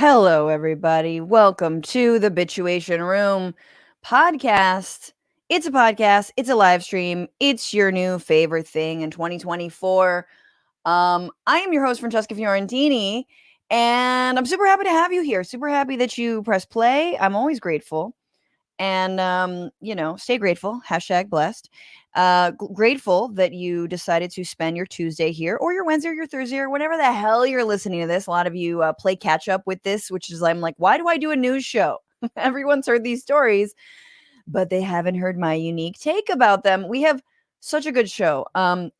Hello, everybody. Welcome to the Bitchuation Room podcast. It's a podcast, it's a live stream, it's your new favorite thing in 2024. I am your host, Francesca Fiorentini, and I'm super happy to have you here. Super happy that you press play. I'm always grateful. And, stay grateful. Hashtag blessed. Grateful that you decided to spend your Tuesday here or your Wednesday or your Thursday or whenever the hell you're listening to this. A lot of you play catch up with this, which is I'm like, why do I do a news show? Everyone's heard these stories, but they haven't heard my unique take about them. We have such a good show.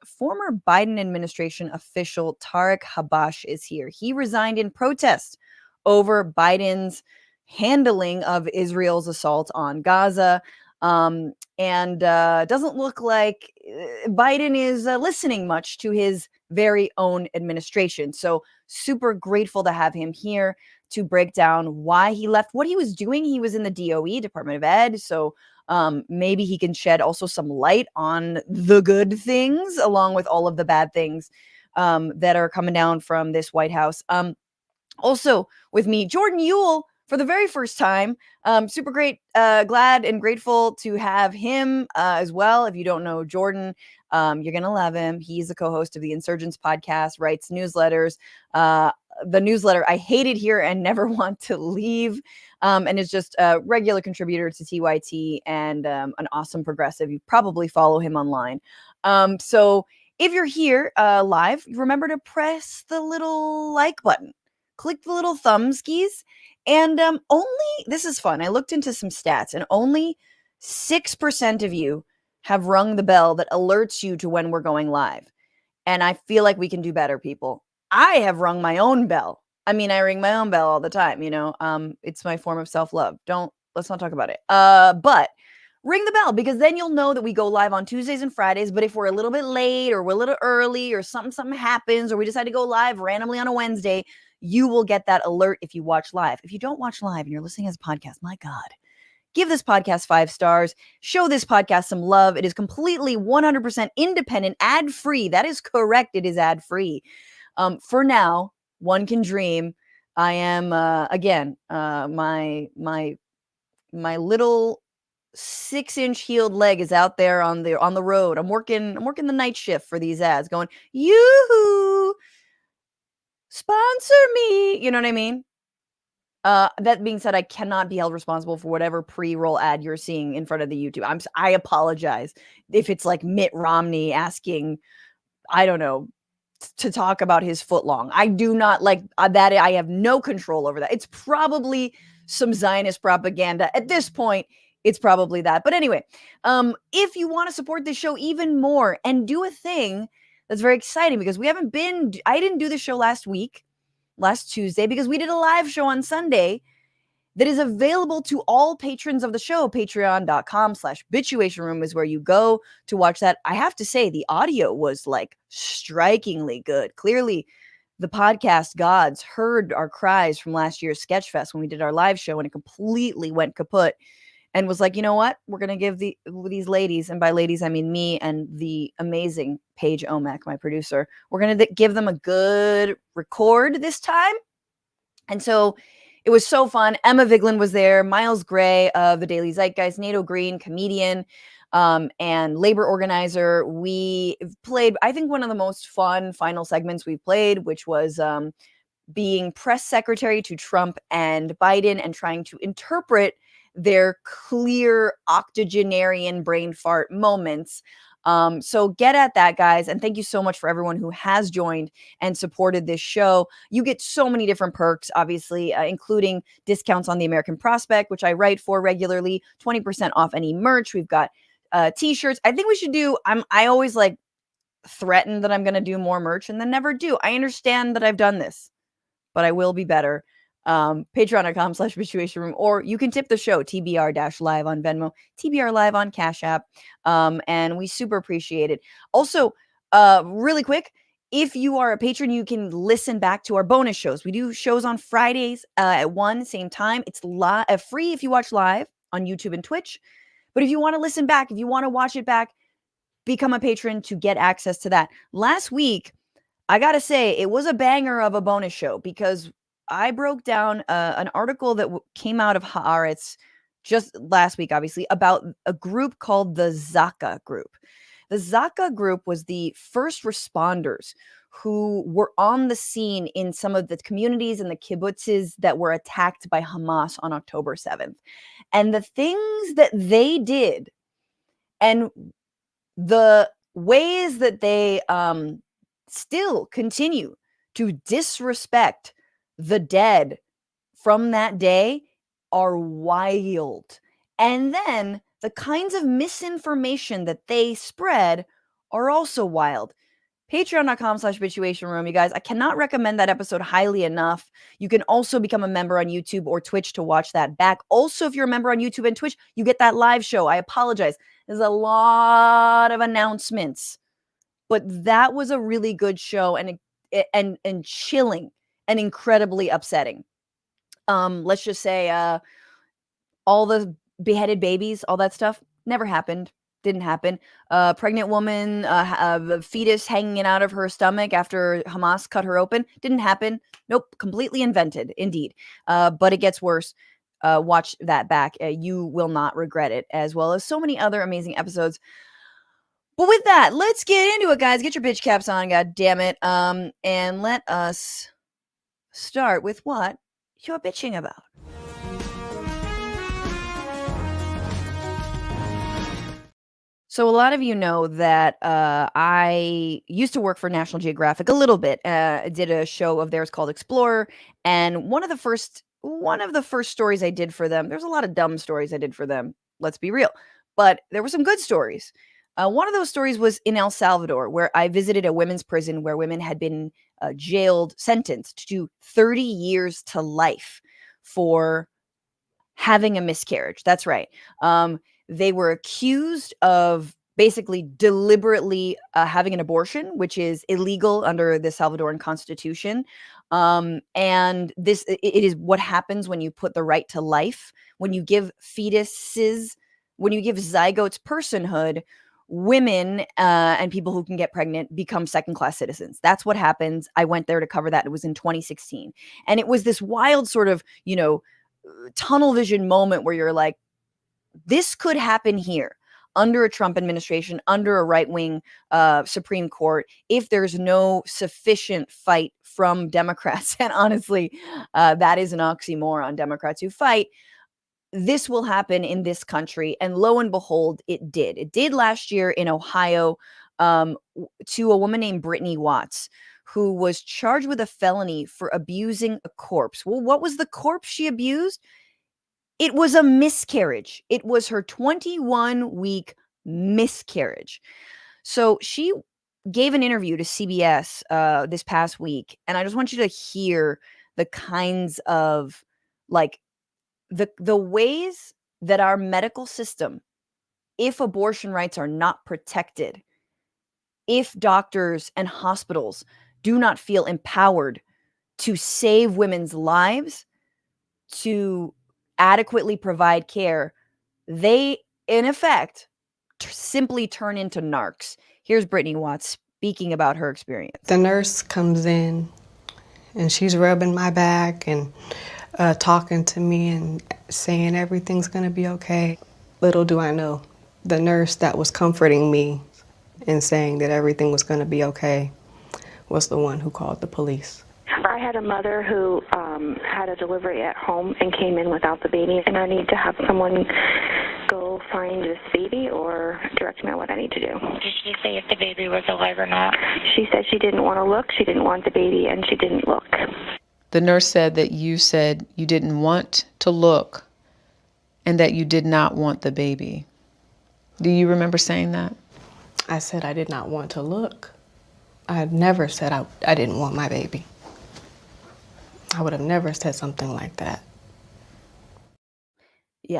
Former Biden administration official Tariq Habash is here. He resigned in protest over Biden's handling of Israel's assault on Gaza. And doesn't look like Biden is listening much to his very own administration. So super grateful to have him here to break down why he left, what he was doing. He was in the DOE, Department of Ed. So maybe he can shed also some light on the good things along with all of the bad things that are coming down from this White House. Also with me, Jordan Uhl, for the very first time. Super great, glad and grateful to have him as well. If you don't know Jordan, you're going to love him. He's the co-host of the Insurgents podcast, writes newsletters. The newsletter I hated here and never want to leave, and is just a regular contributor to TYT and an awesome progressive. You probably follow him online. So if you're here live, remember to press the little like button. Click the little thumb skis. And this is fun. I looked into some stats and only 6% of you have rung the bell that alerts you to when we're going live. And I feel like we can do better, people. I have rung my own bell. I mean, I ring my own bell all the time, it's my form of self-love. Let's not talk about it. But ring the bell because then you'll know that we go live on Tuesdays and Fridays. But if we're a little bit late or we're a little early or something happens or we decide to go live randomly on a Wednesday, you will get that alert if you watch live. If you don't watch live and you're listening as a podcast, my God, give this podcast 5 stars. Show this podcast some love. It is completely 100% independent, ad-free. That is correct. It is ad-free. For now, one can dream. I am again my little 6-inch heeled leg is out there on the road. I'm working the night shift for these ads, going yoo-hoo, sponsor me. You know what I mean? That being said, I cannot be held responsible for whatever pre-roll ad you're seeing in front of the YouTube. I apologize if it's like Mitt Romney asking, I don't know, to talk about his foot long. I do not like that. I have no control over that. It's probably some Zionist propaganda at this point. It's probably that. But anyway, if you want to support this show even more and do a thing that's very exciting because I didn't do the show last Tuesday, because we did a live show on Sunday that is available to all patrons of the show. Patreon.com/Bitchuation Room is where you go to watch that. I have to say, the audio was like strikingly good. Clearly, the podcast gods heard our cries from last year's Sketchfest when we did our live show and it completely went kaput and was like, you know what? We're going to give these ladies, and by ladies, I mean me and the amazing Paige Oamek, my producer, we're going to give them a good record this time. And so it was so fun. Emma Vigeland was there, Miles Gray of the Daily Zeitgeist, Nato Green, comedian, and labor organizer. We played, I think, one of the most fun final segments we've played, which was being press secretary to Trump and Biden and trying to interpret their clear octogenarian brain fart moments. So get at that, guys. And thank you so much for everyone who has joined and supported this show. You get so many different perks, obviously, including discounts on the American Prospect, which I write for regularly, 20% off any merch. We've got t-shirts. I think we should do, I always like threaten that I'm going to do more merch and then never do. I understand that I've done this, but I will be better. Patreon.com/Bitchuation Room, or you can tip the show, TBR-live on Venmo, TBR live on Cash App. And we super appreciate it. Also, really quick, if you are a patron, you can listen back to our bonus shows. We do shows on Fridays at 1, same time. It's free if you watch live on YouTube and Twitch. But if you want to listen back, if you want to watch it back, become a patron to get access to that. Last week, I got to say, it was a banger of a bonus show because I broke down an article that came out of Haaretz just last week, obviously, about a group called the Zaka group. The Zaka group was the first responders who were on the scene in some of the communities and the kibbutzes that were attacked by Hamas on October 7th. And the things that they did and the ways that they still continue to disrespect the dead from that day are wild. And then the kinds of misinformation that they spread are also wild. Patreon.com/Bitchuation Room, you guys. I cannot recommend that episode highly enough. You can also become a member on YouTube or Twitch to watch that back. Also, if you're a member on YouTube and Twitch, you get that live show. I apologize. There's a lot of announcements, but that was a really good show and chilling and incredibly upsetting. Let's just say all the beheaded babies, all that stuff, never happened. Didn't happen. Pregnant woman, a fetus hanging out of her stomach after Hamas cut her open. Didn't happen. Nope. Completely invented, indeed. But it gets worse. Watch that back. You will not regret it, as well as so many other amazing episodes. But with that, let's get into it, guys. Get your bitch caps on, god damn it. And let us start with what you're bitching about. So a lot of you know that I used to work for National Geographic a little bit. I did a show of theirs called Explorer, and one of the first stories I did for them. There's a lot of dumb stories I did for them. Let's be real, but there were some good stories. One of those stories was in El Salvador, where I visited a women's prison where women had been sentenced to 30 years to life for having a miscarriage. That's right. They were accused of basically deliberately having an abortion, which is illegal under the Salvadoran constitution. And it is what happens when you put the right to life, when you give fetuses, when you give zygotes personhood. Women and people who can get pregnant become second-class citizens. That's what happens. I went there to cover that. It was in 2016. And it was this wild sort of, tunnel vision moment where you're like, this could happen here under a Trump administration, under a right-wing Supreme Court, if there's no sufficient fight from Democrats. And honestly, that is an oxymoron, Democrats who fight. This will happen in this country. And lo and behold, it did. It did last year in Ohio to a woman named Brittany Watts, who was charged with a felony for abusing a corpse. Well, what was the corpse she abused? It was a miscarriage. It was her 21-week miscarriage. So she gave an interview to CBS this past week, and I just want you to hear the kinds of, like, the ways that our medical system, if abortion rights are not protected, if doctors and hospitals do not feel empowered to save women's lives, to adequately provide care, they, in effect, simply turn into narcs. Here's Brittany Watts speaking about her experience. The nurse comes in, and she's rubbing my back and talking to me and saying everything's going to be okay. Little do I know, the nurse that was comforting me and saying that everything was going to be okay was the one who called the police. I had a mother who had a delivery at home and came in without the baby, and I need to have someone go find this baby or direct me on what I need to do. Did she say if the baby was alive or not? She said she didn't want to look, she didn't want the baby, and she didn't look. The nurse said you didn't want to look and that you did not want the baby. Do you remember saying that? I said I did not want to look. I had never said I didn't want my baby. I would have never said something like that. Yeah.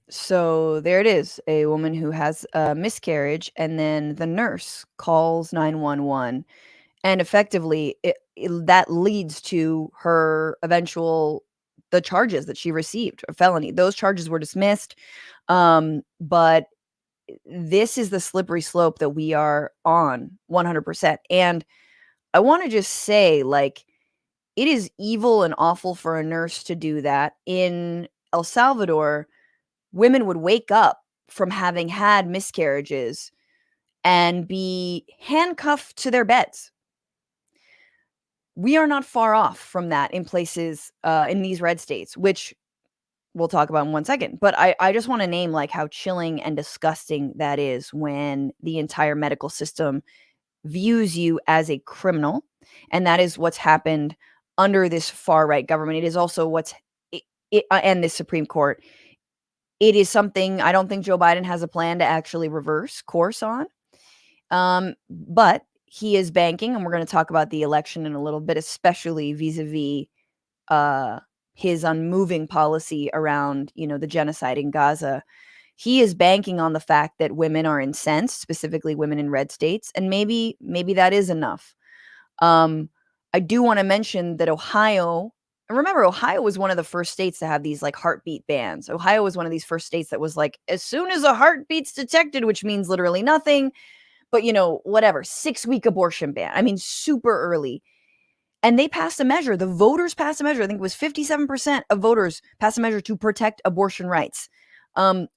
So there it is, a woman who has a miscarriage, and then the nurse calls 911, and effectively that leads to her the charges that she received, a felony. Those charges were dismissed. But this is the slippery slope that we are on 100%. And I want to just say, like, it is evil and awful for a nurse to do that. In El Salvador, women would wake up from having had miscarriages and be handcuffed to their beds. We are not far off from that in places in these red states, which we'll talk about in 1 second. But I just want to name like how chilling and disgusting that is when the entire medical system views you as a criminal. And that is what's happened under this far right government. It is also and this Supreme Court. It is something I don't think Joe Biden has a plan to actually reverse course on. But he is banking, and we're going to talk about the election in a little bit, especially vis-a-vis his unmoving policy around, the genocide in Gaza. He is banking on the fact that women are incensed, specifically women in red states, and maybe that is enough. I do want to mention that Ohio, and remember, Ohio was one of the first states to have these like heartbeat bans. Ohio was one of these first states that was like, as soon as a heartbeat's detected, which means literally nothing, but whatever, 6-week abortion ban. I mean, super early. And they passed a measure. The voters passed a measure. I think it was 57% of voters passed a measure to protect abortion rights,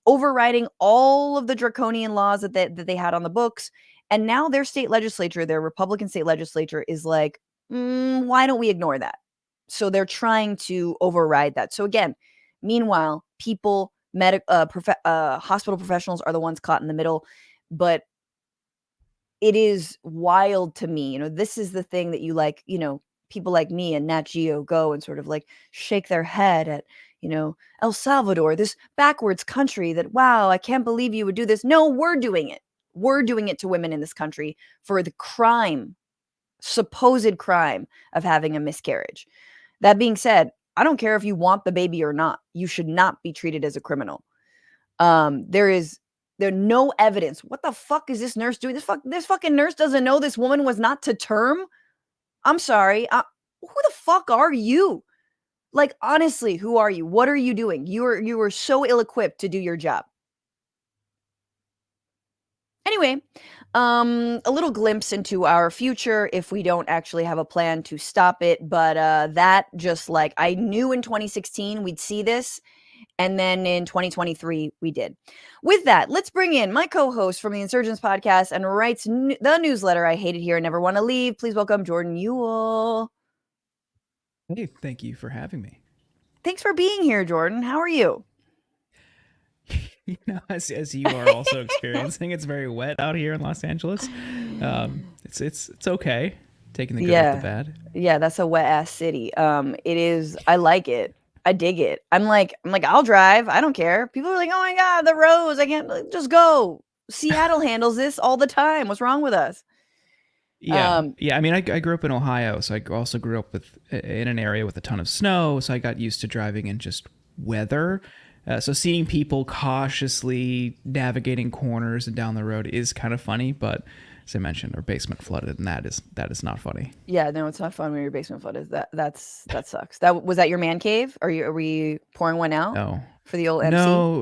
overriding all of the draconian laws that they had on the books. And now their state legislature, their Republican state legislature, is like, why don't we ignore that? So they're trying to override that. So again, meanwhile, people, hospital professionals are the ones caught in the middle. But it is wild to me. This is the thing that you like, people like me and Nat Geo go and sort of like shake their head at, El Salvador, this backwards country that, wow, I can't believe you would do this. No, we're doing it. We're doing it to women in this country for the supposed crime of having a miscarriage. That being said, I don't care if you want the baby or not. You should not be treated as a criminal. There's no evidence. What the fuck is this nurse doing? This fucking nurse doesn't know this woman was not to term. I'm sorry. Who the fuck are you? Like, honestly, who are you? What are you doing? You were so ill-equipped to do your job. Anyway, a little glimpse into our future if we don't actually have a plan to stop it. But that just like, I knew in 2016 we'd see this. And then in 2023, we did. With that, let's bring in my co-host from the Insurgents podcast and writes the newsletter I Hate It Here and Never Want to Leave. Please welcome Jordan Uhl. Hey, thank you for having me. Thanks for being here, Jordan. How are you? As you are also experiencing, it's very wet out here in Los Angeles. It's okay. Taking the good with the bad. Yeah, that's a wet ass city. It is. I like it. I dig it. I'm like, I'll drive. I don't care. People are like, oh my God, the roads. I can't just go. Seattle handles this all the time. What's wrong with us? Yeah. I mean, I grew up in Ohio, so I also grew up in an area with a ton of snow. So I got used to driving in just weather. So seeing people cautiously navigating corners and down the road is kind of funny, but as I mentioned, our basement flooded, and that is not funny. Yeah, no, it's not fun when your basement flooded. That sucks. Was that your man cave? Are we pouring one out? No. For the old MC?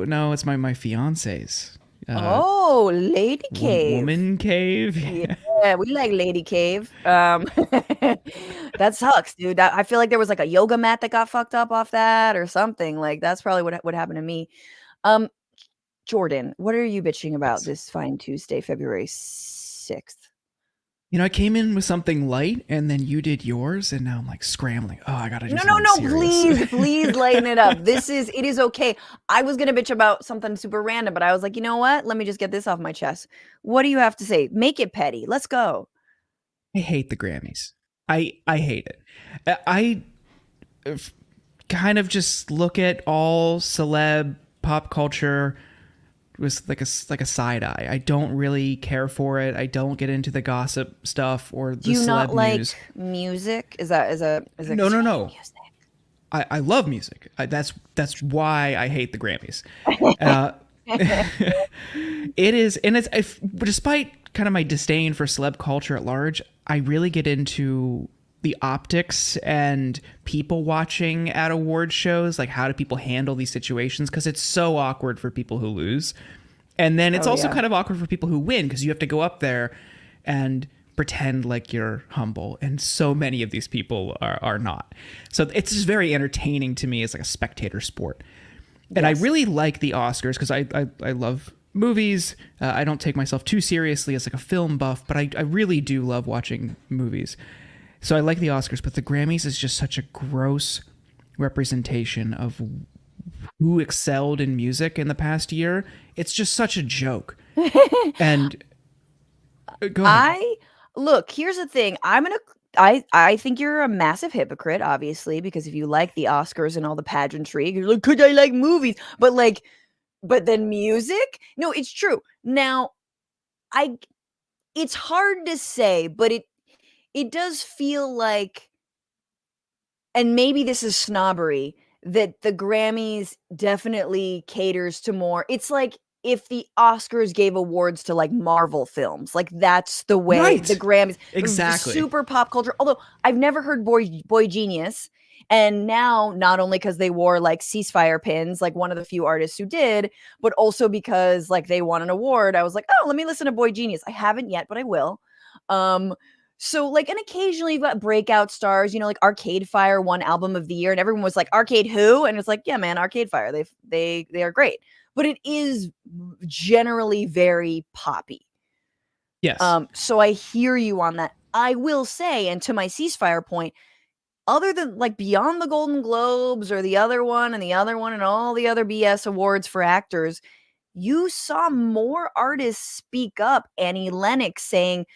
No, it's my fiance's. Lady cave. Woman cave. Yeah, we like lady cave. That sucks, dude. I feel like there was like a yoga mat that got fucked up off that or something. Like that's probably what happened to me. Jordan, what are you bitching about this fine Tuesday, February 6th? I came in with something light, and then you did yours, and now I'm like scrambling. Oh, I gotta do No, serious. please lighten it up. It is okay. I was gonna bitch about something super random, but I was like, you know what? Let me just get this off my chest. What do you have to say? Make it petty. Let's go. I hate the Grammys. I hate it. I kind of just look at all celeb pop culture was like a side eye. I don't really care for it. I don't get into the gossip stuff or the celeb news. Do you not like music? Is it No. Music? I love music. That's why I hate the Grammys. It is, and despite kind of my disdain for celeb culture at large, I really get into the optics and people watching at award shows. Like, how do people handle these situations? Because it's so awkward for people who lose. And then it's also kind of awkward for people who win, because you have to go up there and pretend like you're humble, and so many of these people are not. So it's just very entertaining to me as like a spectator sport. And I really like the Oscars because I love movies. I don't take myself too seriously as like a film buff, but I really do love watching movies. So I like the Oscars, but the Grammys is just such a gross representation of who excelled in music in the past year. It's just such a joke. And go ahead. Look, here's the thing. I think you're a massive hypocrite, obviously, because if you like the Oscars and all the pageantry, you're like, could I like movies? But then music? No, it's true. Now, it's hard to say, but it does feel like, and maybe this is snobbery, that the Grammys definitely caters to more. It's like if the Oscars gave awards to like Marvel films, like that's the way the Grammys, exactly, super pop culture. Although I've never heard Boy Genius, and now not only because they wore like ceasefire pins, like one of the few artists who did, but also because like they won an award. I was like, oh, let me listen to Boy Genius. I haven't yet, but I will. So like, and occasionally you've got breakout stars, like Arcade Fire won album of the year and everyone was like, Arcade who? And it's like, yeah, man, Arcade Fire. They are great. But it is generally very poppy. Yes. So I hear you on that. I will say, and to my ceasefire point, other than like beyond the Golden Globes or the other one and all the other BS awards for actors, you saw more artists speak up. Annie Lennox saying,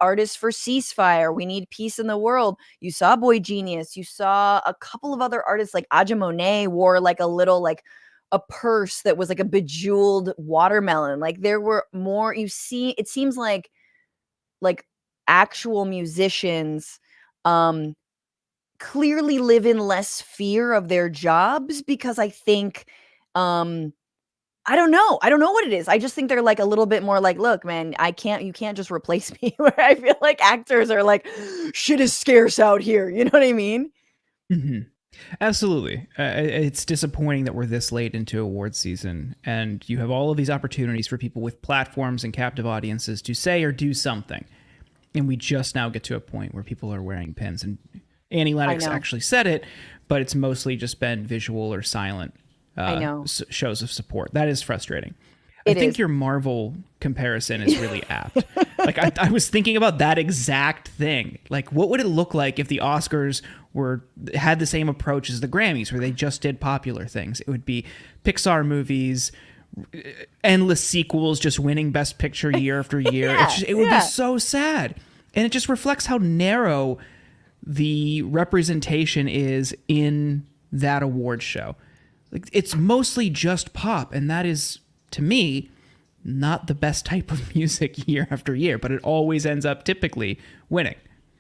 artists for ceasefire, we need peace in the world. You saw Boy Genius. You saw a couple of other artists like Aja Monet wore like a little like a purse that was like a bejeweled watermelon. Like there were more, it seems like actual musicians clearly live in less fear of their jobs because I think I don't know what it is. I just think they're like a little bit more like, look, man, you can't just replace me. Where I feel like actors are like, shit is scarce out here. You know what I mean? Mm-hmm. Absolutely. It's disappointing that we're this late into award season and you have all of these opportunities for people with platforms and captive audiences to say or do something. And we just now get to a point where people are wearing pins. And Annie Lennox actually said it, but it's mostly just been visual or silent shows of support. That is frustrating. I think your Marvel comparison is really apt. Like I was thinking about that exact thing. Like what would it look like if the Oscars had the same approach as the Grammys where they just did popular things? It would be Pixar movies, endless sequels, just winning Best Picture year after year. It would be so sad. And it just reflects how narrow the representation is in that award show. Like it's mostly just pop, and that is, to me, not the best type of music year after year, but it always ends up typically winning.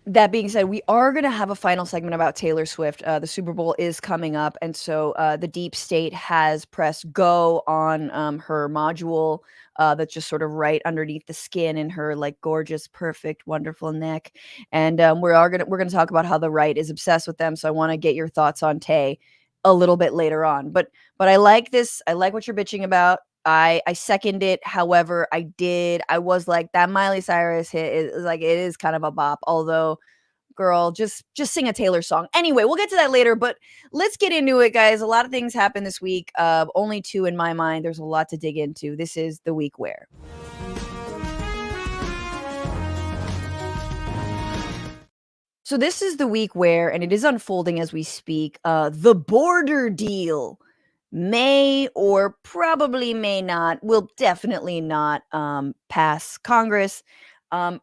That being said, we are going to have a final segment about Taylor Swift. The Super Bowl is coming up, and so the Deep State has pressed go on her module that's just sort of right underneath the skin in her like gorgeous, perfect, wonderful neck. And we're gonna talk about how the right is obsessed with them. So I want to get your thoughts on Tay a little bit later on. But I like this. I like what you're bitching about. I second it. However, I was like, that Miley Cyrus hit is like, it is kind of a bop. Although, girl, just sing a Taylor song. Anyway, we'll get to that later, but let's get into it, guys. A lot of things happened this week. Only two in my mind. There's a lot to dig into. This is the week where. So this is the week where, and it is unfolding as we speak, the border deal may or probably may not, will definitely not pass Congress. Now,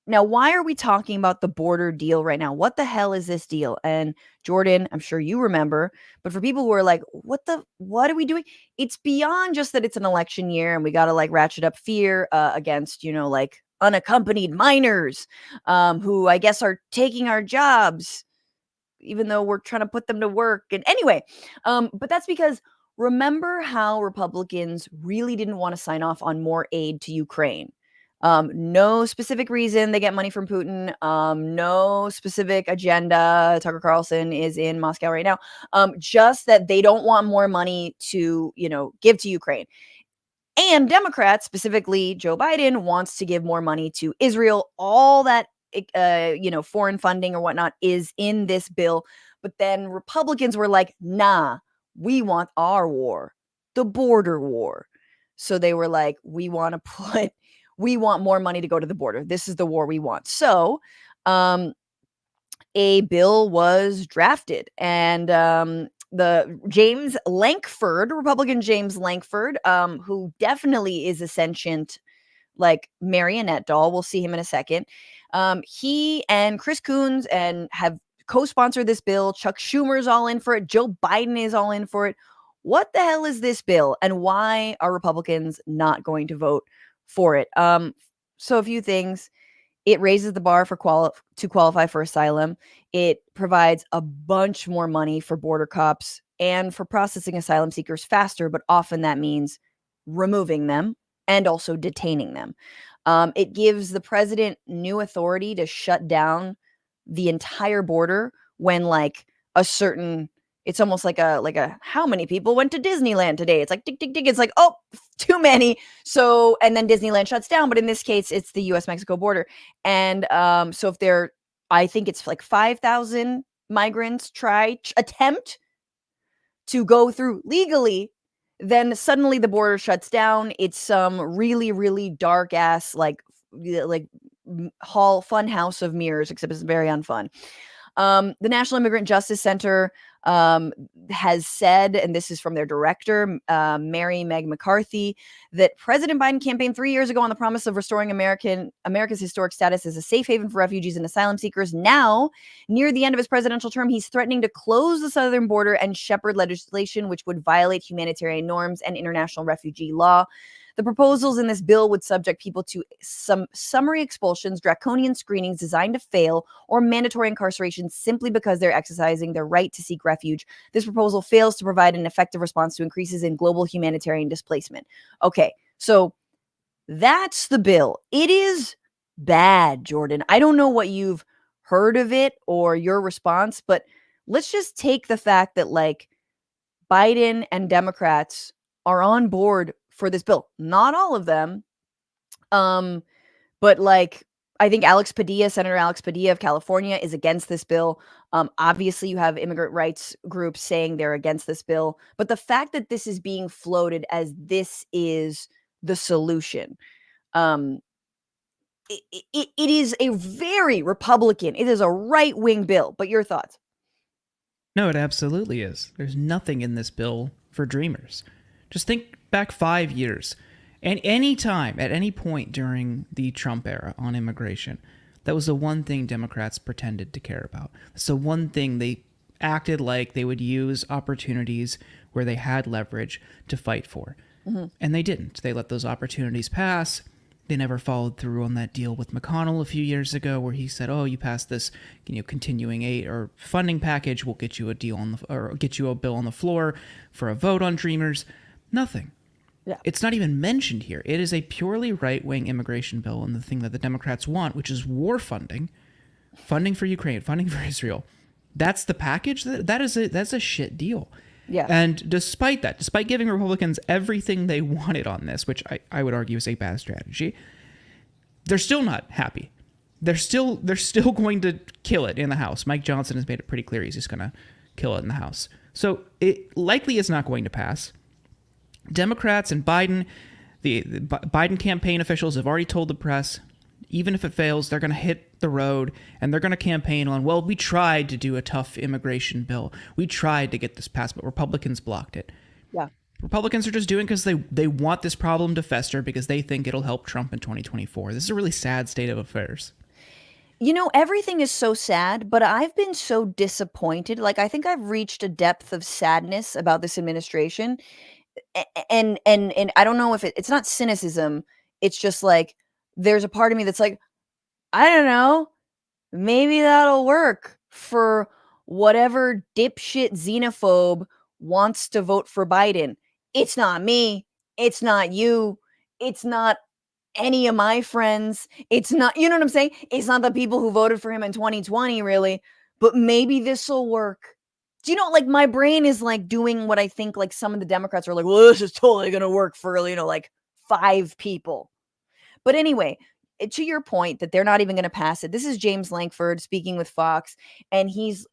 why are we talking about the border deal right now? What the hell is this deal? And Jordan, I'm sure you remember, but for people who are like, what are we doing? It's beyond just that it's an election year and we got to like ratchet up fear against, like unaccompanied minors who I guess are taking our jobs, even though we're trying to put them to work. And anyway, but that's because remember how Republicans really didn't want to sign off on more aid to Ukraine. No specific reason they get money from Putin. No specific agenda. Tucker Carlson is in Moscow right now. Just that they don't want more money to, give to Ukraine. And Democrats, specifically Joe Biden, wants to give more money to Israel. All that, foreign funding or whatnot is in this bill. But then Republicans were like, nah, we want our war, the border war. So they were like, we want more money to go to the border. This is the war we want. So a bill was drafted, and the James Lankford, Republican James Lankford, who definitely is a sentient, like, marionette doll. We'll see him in a second. He and Chris Coons have co-sponsored this bill. Chuck Schumer's all in for it. Joe Biden is all in for it. What the hell is this bill, and why are Republicans not going to vote for it? So a few things. It raises the bar to qualify for asylum. It provides a bunch more money for border cops and for processing asylum seekers faster, but often that means removing them and also detaining them. It gives the president new authority to shut down the entire border when, like, it's almost like a how many people went to Disneyland today? It's like tick, tick, tick. It's like, oh, too many. So, and then Disneyland shuts down. But in this case, it's the US-Mexico border. And so if I think it's like 5,000 migrants attempt to go through legally, then suddenly the border shuts down. It's some really, really dark ass, like fun house of mirrors, except it's very unfun. The National Immigrant Justice Center has said, and this is from their director, Mary Meg McCarthy, that President Biden campaigned 3 years ago on the promise of restoring America's historic status as a safe haven for refugees and asylum seekers. Now, near the end of his presidential term, he's threatening to close the southern border and shepherd legislation which would violate humanitarian norms and international refugee law. The proposals in this bill would subject people to some summary expulsions, draconian screenings designed to fail, or mandatory incarceration simply because they're exercising their right to seek refuge. This proposal fails to provide an effective response to increases in global humanitarian displacement. Okay, so that's the bill. It is bad, Jordan. I don't know what you've heard of it or your response, but let's just take the fact that, like, Biden and Democrats are on board for this bill. Not all of them. But, like, I think Senator Alex Padilla of California is against this bill. Obviously, you have immigrant rights groups saying they're against this bill. But the fact that this is being floated as this is the solution, it is a very Republican, it is a right-wing bill. But your thoughts? No, it absolutely is. There's nothing in this bill for dreamers. Just think back 5 years. And any time, at any point during the Trump era on immigration, that was the one thing Democrats pretended to care about. It's the one thing they acted like they would use opportunities where they had leverage to fight for. Mm-hmm. And they didn't. They let those opportunities pass. They never followed through on that deal with McConnell a few years ago where he said, oh, you passed this continuing aid or funding package, we'll get you a deal or get you a bill on the floor for a vote on Dreamers. Nothing. Yeah. It's not even mentioned here. It is a purely right-wing immigration bill, and the thing that the Democrats want, which is war funding for Ukraine, funding for Israel. That's the package. That's a shit deal. Yeah. And despite giving Republicans everything they wanted on this, which I would argue is a bad strategy, they're still not happy. They're still going to kill it in the House. Mike Johnson has made it pretty clear he's just going to kill it in the House. So it likely is not going to pass. Democrats and Biden, the Biden campaign officials have already told the press, even if it fails, they're going to hit the road and they're going to campaign on, well, we tried to do a tough immigration bill. We tried to get this passed, but Republicans blocked it. Yeah. Republicans are just doing it because they want this problem to fester because they think it'll help Trump in 2024. This is a really sad state of affairs. Everything is so sad, but I've been so disappointed. Like, I think I've reached a depth of sadness about this administration. And I don't know if it's not cynicism. It's just like, there's a part of me that's like, I don't know, maybe that'll work for whatever dipshit xenophobe wants to vote for Biden. It's not me. It's not you. It's not any of my friends. It's not, you know what I'm saying? It's not the people who voted for him in 2020, really. But maybe this will work. Do you know, like, my brain is like doing what I think like some of the Democrats are like, well, this is totally going to work for, like 5 people. But anyway, to your point that they're not even going to pass it. This is James Lankford speaking with Fox, and he's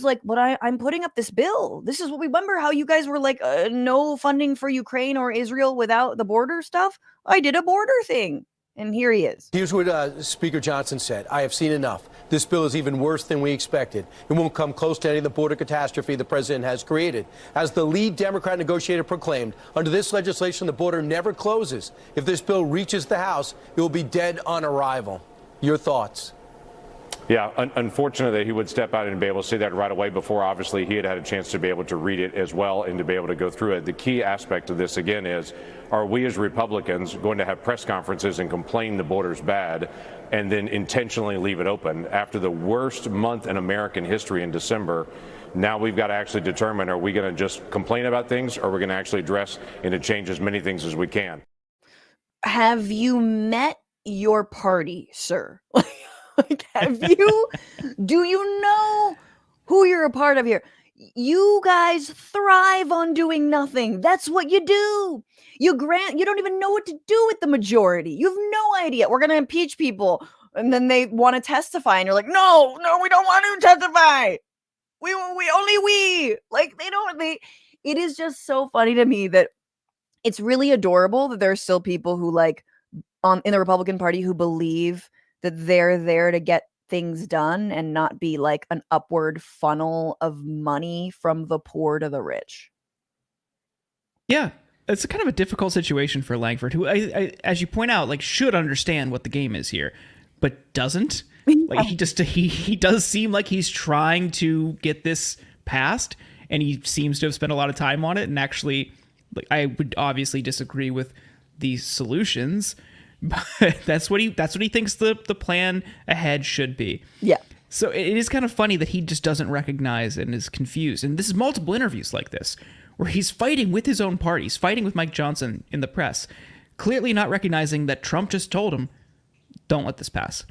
like, but I'm putting up this bill. This is what we remember how you guys were like, no funding for Ukraine or Israel without the border stuff. I did a border thing. And here he is. Here's what Speaker Johnson said. I have seen enough. This bill is even worse than we expected. It won't come close to any of the border catastrophe the president has created. As the lead Democrat negotiator proclaimed, under this legislation, the border never closes. If this bill reaches the House, it will be dead on arrival. Your thoughts? Yeah, unfortunate that he would step out and be able to say that right away before, obviously, he had a chance to be able to read it as well and to be able to go through it. The key aspect of this, again, is are we as Republicans going to have press conferences and complain the border's bad and then intentionally leave it open? After the worst month in American history in December, now we've got to actually determine, are we going to just complain about things, or are we going to actually address and to change as many things as we can? Have you met your party, sir? Like, do you know who you're a part of here? You guys thrive on doing nothing. That's what you do. You don't even know what to do with the majority. You have no idea. We're going to impeach people. And then they want to testify. And you're like, no, we don't want to testify. It is just so funny to me that it's really adorable that there are still people who like in the Republican Party who believe that they're there to get things done and not be like an upward funnel of money from the poor to the rich. Yeah, it's kind of a difficult situation for Lankford, who, I, as you point out, like should understand what the game is here, but doesn't. Like he does seem like he's trying to get this passed, and he seems to have spent a lot of time on it. And actually, like, I would obviously disagree with these solutions, but that's what he thinks the plan ahead should be. Yeah. So it is kind of funny that he just doesn't recognize and is confused. And this is multiple interviews like this, where he's fighting with his own party. He's fighting with Mike Johnson in the press, clearly not recognizing that Trump just told him, don't let this pass.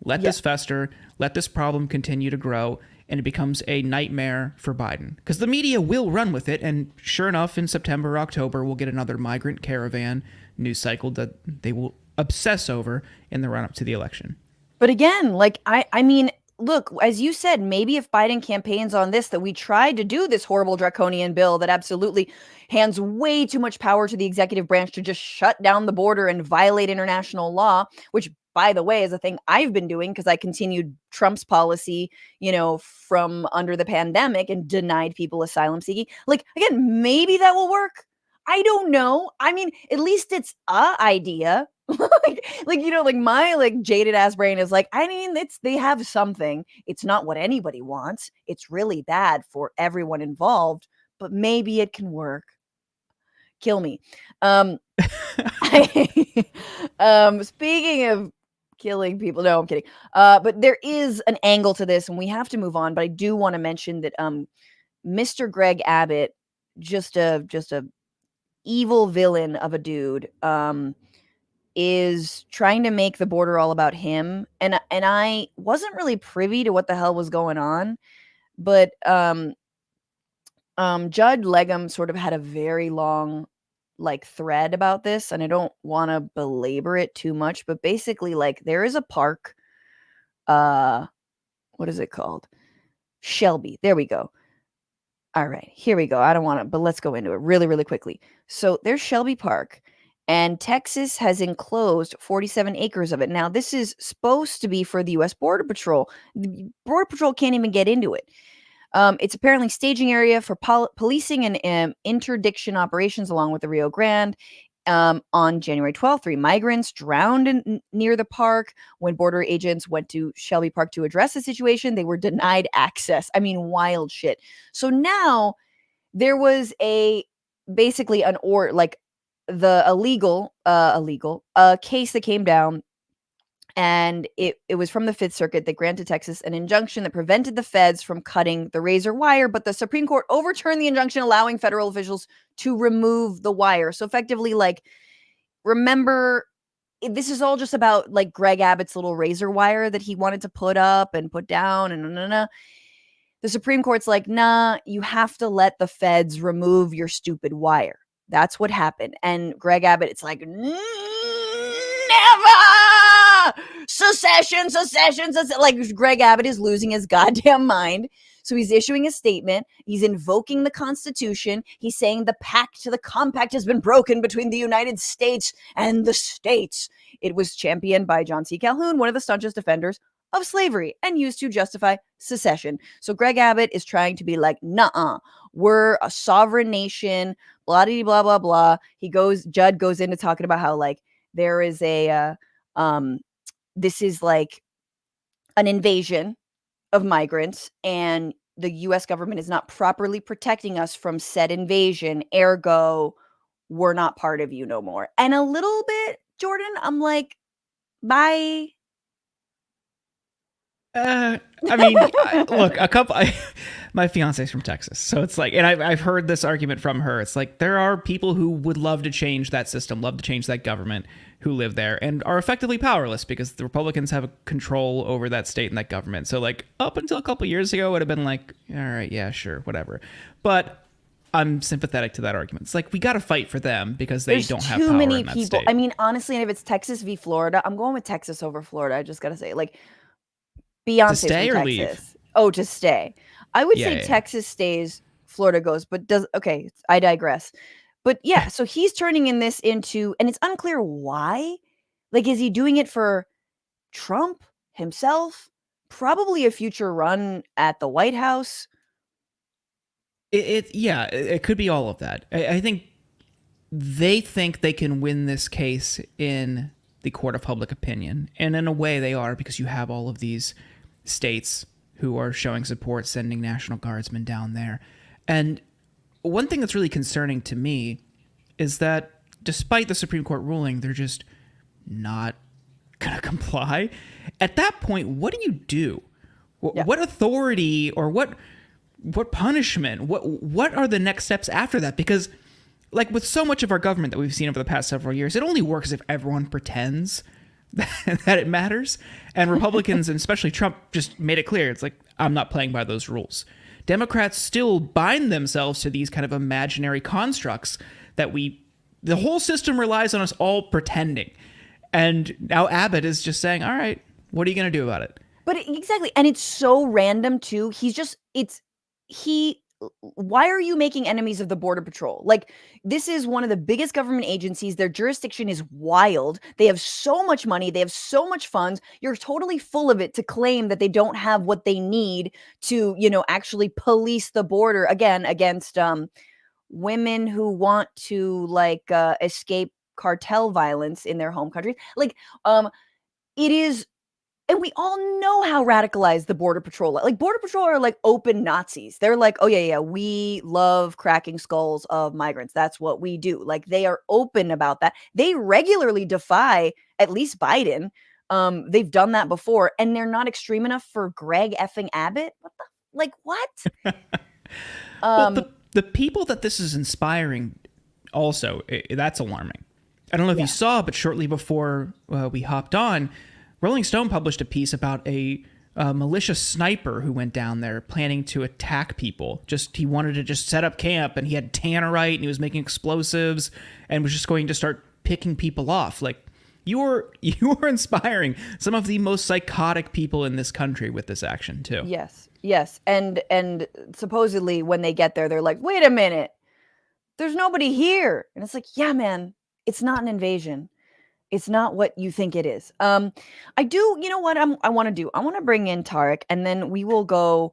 Let this fester. Let this problem continue to grow. And it becomes a nightmare for Biden. Because the media will run with it. And sure enough, in September or October, we'll get another migrant caravan news cycle that they will obsess over in the run-up to the election. But again, like, I mean, look, as you said, maybe if Biden campaigns on this, that we tried to do this horrible draconian bill that absolutely hands way too much power to the executive branch to just shut down the border and violate international law, which, by the way, is a thing I've been doing because I continued Trump's policy, from under the pandemic and denied people asylum seeking. Like, again, maybe that will work. I don't know. I mean, at least it's a idea. My jaded ass brain is like, I mean, they have something. It's not what anybody wants. It's really bad for everyone involved, but maybe it can work. Kill me. Speaking of killing people, no, I'm kidding. But there is an angle to this, and we have to move on. But I do want to mention that Mr. Greg Abbott, just a evil villain of a dude, is trying to make the border all about him. And I wasn't really privy to what the hell was going on, but Judd Legum sort of had a very long thread about this, and I don't want to belabor it too much, but basically, there is a park, what is it called? Shelby. There we go. All right, here we go. I don't want to, but let's go into it really, really quickly. So there's Shelby Park, and Texas has enclosed 47 acres of it. Now, this is supposed to be for the U.S. Border Patrol. The Border Patrol can't even get into it. It's apparently staging area for policing and interdiction operations along with the Rio Grande. On January 12th, 3 migrants drowned near the park. When border agents went to Shelby Park to address the situation, they were denied access. I mean, wild shit. So now there was basically the illegal case that came down, and it was from the Fifth Circuit that granted Texas an injunction that prevented the feds from cutting the razor wire, but the Supreme Court overturned the injunction, allowing federal officials to remove the wire. So effectively, remember, this is all just about Greg Abbott's little razor wire that he wanted to put up and put down, and The Supreme Court's like, nah, you have to let the feds remove your stupid wire. That's what happened. And Greg Abbott, it's like, never! Secession. Like, Greg Abbott is losing his goddamn mind. So he's issuing a statement. He's invoking the Constitution. He's saying the compact has been broken between the United States and the states. It was championed by John C. Calhoun, one of the staunchest defenders of slavery, and used to justify secession. So Greg Abbott is trying to be like, nuh-uh, we're a sovereign nation, blah, blah, blah, blah. Judd goes into talking about how, like, there is this is like an invasion of migrants, and the U.S. government is not properly protecting us from said invasion. Ergo, we're not part of you no more. And a little bit, Jordan, I'm like, bye. I mean, look, my fiance's from Texas, so it's like, and I've heard this argument from her. It's like, there are people who would love to change that system, love to change that government, who live there and are effectively powerless because the Republicans have a control over that state and that government. So, like, up until a couple years ago, it would have been like, all right, yeah, sure, whatever. But I'm sympathetic to that argument. It's like, we got to fight for them because they don't have power in that state. I mean, honestly, and if it's Texas v. Florida, I'm going with Texas over Florida. I just got to say, like, Beyonce to stay from or Texas. leave? Oh, to stay. I would say Texas stays, Florida goes, but okay, I digress. But yeah, so he's turning this into, and it's unclear why. Like, is he doing it for Trump himself? Probably a future run at the White House. It could be all of that. I think they think they can win this case in the court of public opinion. And in a way they are, because you have all of these states who are showing support, sending National Guardsmen down there. And one thing that's really concerning to me is that despite the Supreme Court ruling, they're just not going to comply. At that point, what do you do? What authority or what punishment? What are the next steps after that? Because, like, with so much of our government that we've seen over the past several years, it only works if everyone pretends that it matters. And Republicans, and especially Trump, just made it clear. It's like, I'm not playing by those rules. Democrats still bind themselves to these kind of imaginary constructs that the whole system relies on us all pretending. And now Abbott is just saying, all right, what are you going to do about it? But exactly. And it's so random too. Why are you making enemies of the Border Patrol? Like, this is one of the biggest government agencies. Their jurisdiction is wild. They have so much money. They have so much funds. You're totally full of it to claim that they don't have what they need to, actually police the border, again, against women who want to, like, escape cartel violence in their home countries. Like, it is. And we all know how radicalized the Border Patrol are. Like, Border Patrol are like open Nazis. They're like, oh, yeah, we love cracking skulls of migrants. That's what we do. Like, they are open about that. They regularly defy at least Biden. They've done that before, and they're not extreme enough for Greg effing Abbott. What? Well, the people that this is inspiring also, that's alarming. I don't know if you saw, but shortly before we hopped on, Rolling Stone published a piece about a militia sniper who went down there planning to attack people. He wanted to just set up camp, and he had tannerite, and he was making explosives, and was just going to start picking people off. Like, you were inspiring some of the most psychotic people in this country with this action too. Yes, and supposedly when they get there, they're like, wait a minute, there's nobody here, and it's like, yeah, man, it's not an invasion. It's not what you think it is. I do, you know what I want to do? I want to bring in Tarek, and then we will go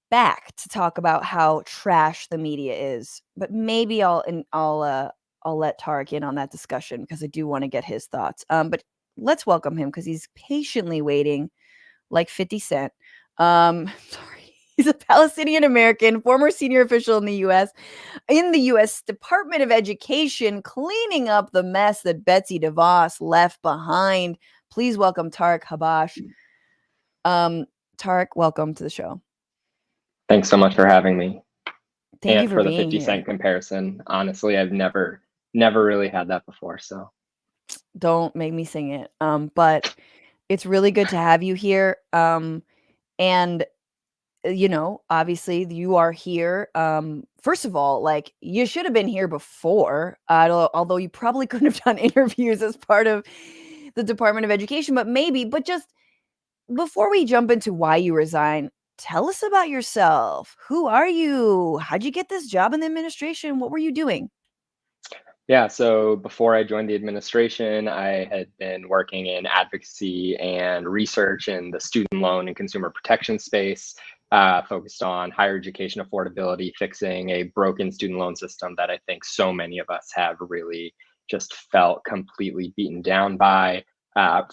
back to talk about how trash the media is. But maybe I'll let Tarek in on that discussion, because I do want to get his thoughts. But let's welcome him, because he's patiently waiting, like 50 Cent. Sorry. He's a Palestinian-American, former senior official in the U.S. Department of Education, cleaning up the mess that Betsy DeVos left behind. Please welcome Tariq Habash. Tariq, welcome to the show. Thanks so much for having me. Thank you for the 50 Cent comparison. Honestly, I've never really had that before. So don't make me sing it. But it's really good to have you here. And obviously you are here. First of all, like, you should have been here before, although you probably couldn't have done interviews as part of the Department of Education, but just before we jump into why you resign, tell us about yourself. Who are you? How'd you get this job in the administration? What were you doing? Yeah, so before I joined the administration, I had been working in advocacy and research in the student loan and consumer protection space, focused on higher education affordability, fixing a broken student loan system that I think so many of us have really just felt completely beaten down by,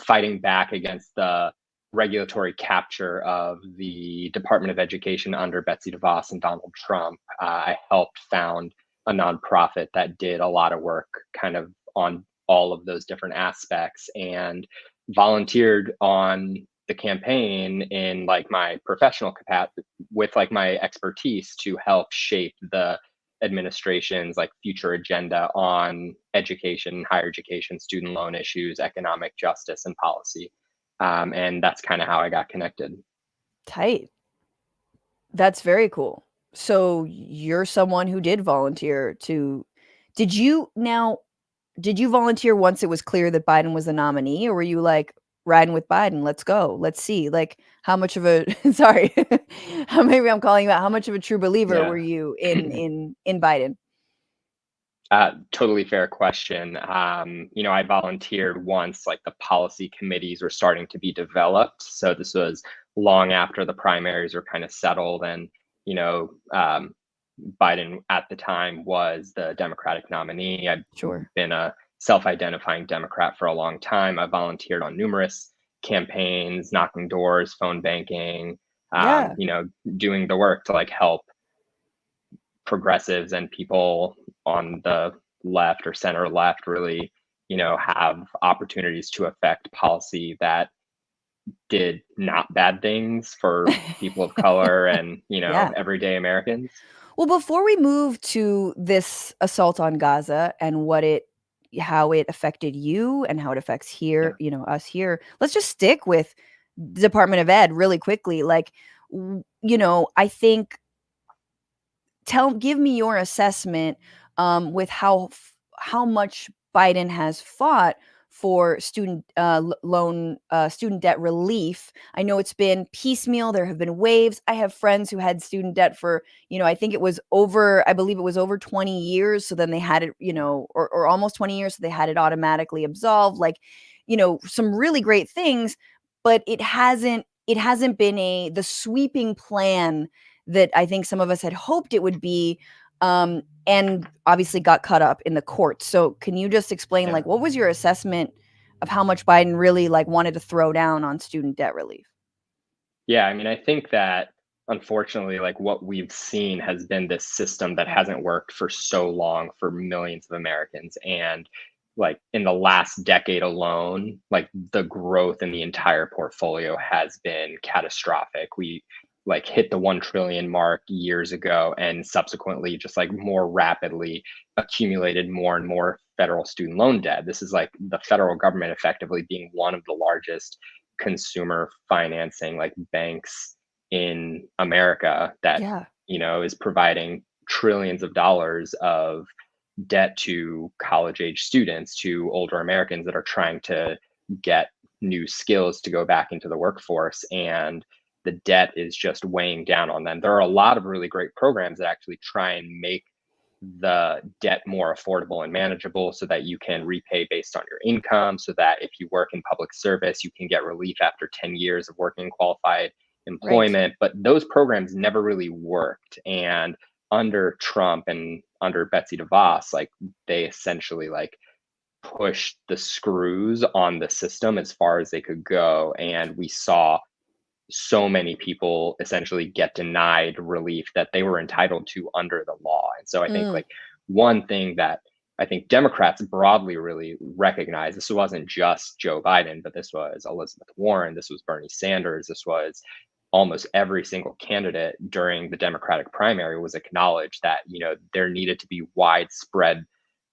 fighting back against the regulatory capture of the Department of Education under Betsy DeVos and Donald Trump. I helped found a nonprofit that did a lot of work kind of on all of those different aspects, and volunteered on the campaign in like my professional capacity with like my expertise to help shape the administration's like future agenda on education, higher education, student loan issues, economic justice, and policy. And that's kind of how I got connected. Tight. That's very cool. So you're someone who did volunteer to did you volunteer once it was clear that Biden was the nominee, or were you like riding with Biden? Let's go. Let's see. Like, how much of a sorry, how maybe I'm calling you out. How much of a true believer were you in Biden? Totally fair question. I volunteered once like the policy committees were starting to be developed. So this was long after the primaries were kind of settled, and Biden at the time was the Democratic nominee. I've been a self-identifying Democrat for a long time. I volunteered on numerous campaigns, knocking doors, phone banking, doing the work to like help progressives and people on the left or center left really, have opportunities to affect policy that did not bad things for people of color and, everyday Americans. Well, before we move to this assault on Gaza and how it affected you and how it affects here, us here, let's just stick with Department of Ed really quickly. Like, I think give me your assessment with how much Biden has fought for student student debt relief. I know it's been piecemeal. There have been waves. I have friends who had student debt for, I believe it was over 20 years. So then they had it, or almost 20 years. So they had it automatically absolved, like, some really great things, but it hasn't been the sweeping plan that I think some of us had hoped it would be, and obviously got caught up in the courts. So can you just explain, like, what was your assessment of how much Biden really like wanted to throw down on student debt relief? Yeah, I mean, I think that unfortunately, like what we've seen has been this system that hasn't worked for so long for millions of Americans. And like in the last decade alone, like the growth in the entire portfolio has been catastrophic. We like hit the 1 trillion mark years ago, and subsequently just like more rapidly accumulated more and more federal student loan debt. This is like the federal government effectively being one of the largest consumer financing like banks in America that is providing trillions of dollars of debt to college age students, to older Americans that are trying to get new skills to go back into the workforce, and the debt is just weighing down on them. There are a lot of really great programs that actually try and make the debt more affordable and manageable so that you can repay based on your income, so that if you work in public service, you can get relief after 10 years of working qualified employment. But those programs never really worked. And under Trump and under Betsy DeVos, like they essentially like pushed the screws on the system as far as they could go. And we saw so many people essentially get denied relief that they were entitled to under the law. And so I think like one thing that I think Democrats broadly really recognize, this wasn't just Joe Biden, but this was Elizabeth Warren, this was Bernie Sanders, this was almost every single candidate during the Democratic primary was acknowledged that, there needed to be widespread,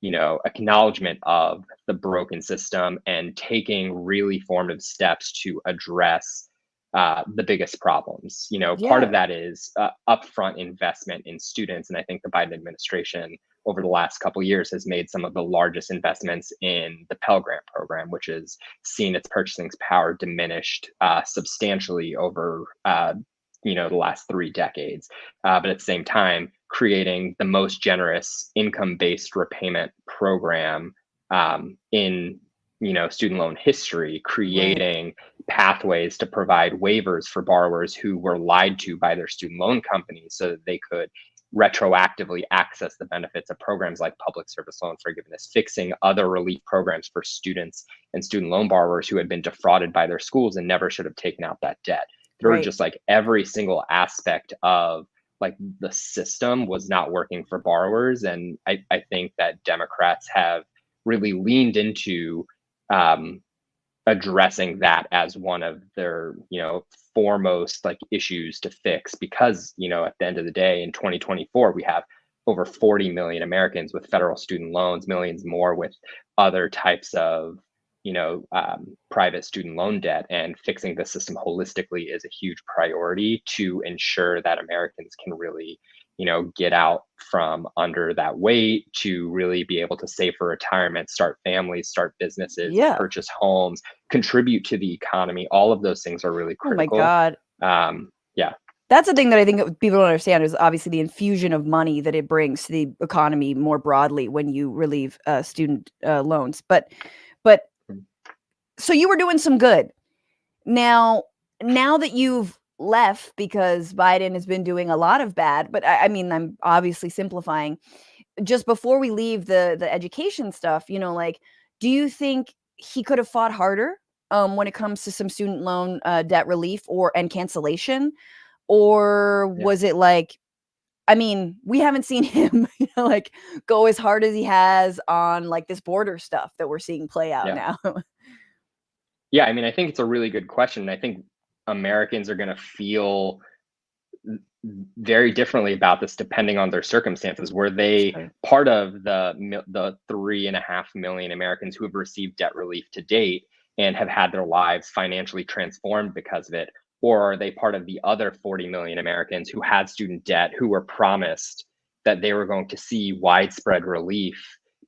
acknowledgement of the broken system and taking really formative steps to address the biggest problems. Yeah. Part of that is upfront investment in students. And I think the Biden administration over the last couple of years has made some of the largest investments in the Pell Grant program, which has seen its purchasing power diminished substantially over the last 3 decades. But at the same time, creating the most generous income-based repayment program in student loan history, creating pathways to provide waivers for borrowers who were lied to by their student loan companies so that they could retroactively access the benefits of programs like public service loan forgiveness, fixing other relief programs for students and student loan borrowers who had been defrauded by their schools and never should have taken out that debt. There were just like every single aspect of like the system was not working for borrowers. And I think that Democrats have really leaned into addressing that as one of their, foremost like issues to fix, because, at the end of the day, in 2024, we have over 40 million Americans with federal student loans, millions more with other types of, private student loan debt, and fixing the system holistically is a huge priority to ensure that Americans can really, get out from under that weight, to really be able to save for retirement, start families, start businesses, purchase homes, contribute to the economy. All of those things are really critical. Oh my God. That's the thing that I think people don't understand is obviously the infusion of money that it brings to the economy more broadly when you relieve student loans. But so you were doing some good. Now that you've left, because Biden has been doing a lot of bad, but I mean, I'm obviously simplifying. Just before we leave the education stuff, do you think he could have fought harder when it comes to some student loan debt relief and cancellation? Or was it like, I mean, we haven't seen him go as hard as he has on like this border stuff that we're seeing play out now. Yeah, I mean, I think it's a really good question. I think Americans are going to feel very differently about this depending on their circumstances. Were they part of the 3.5 million Americans who have received debt relief to date and have had their lives financially transformed because of it? Or are they part of the other 40 million Americans who had student debt, who were promised that they were going to see widespread relief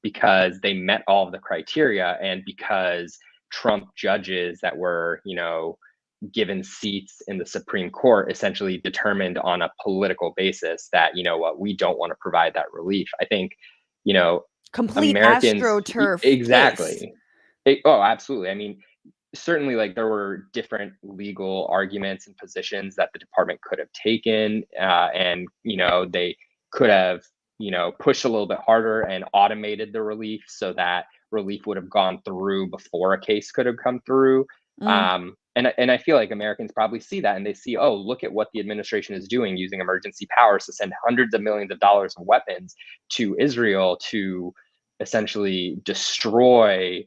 because they met all of the criteria, and because Trump judges that were, given seats in the Supreme Court essentially determined on a political basis that, we don't want to provide that relief? I think, complete Americans, AstroTurf. Exactly. Absolutely. I mean, certainly, like, there were different legal arguments and positions that the department could have taken, and they could have pushed a little bit harder and automated the relief so that relief would have gone through before a case could have come through. And I feel like Americans probably see that, and they see, oh, look at what the administration is doing, using emergency powers to send hundreds of millions of dollars of weapons to Israel to essentially destroy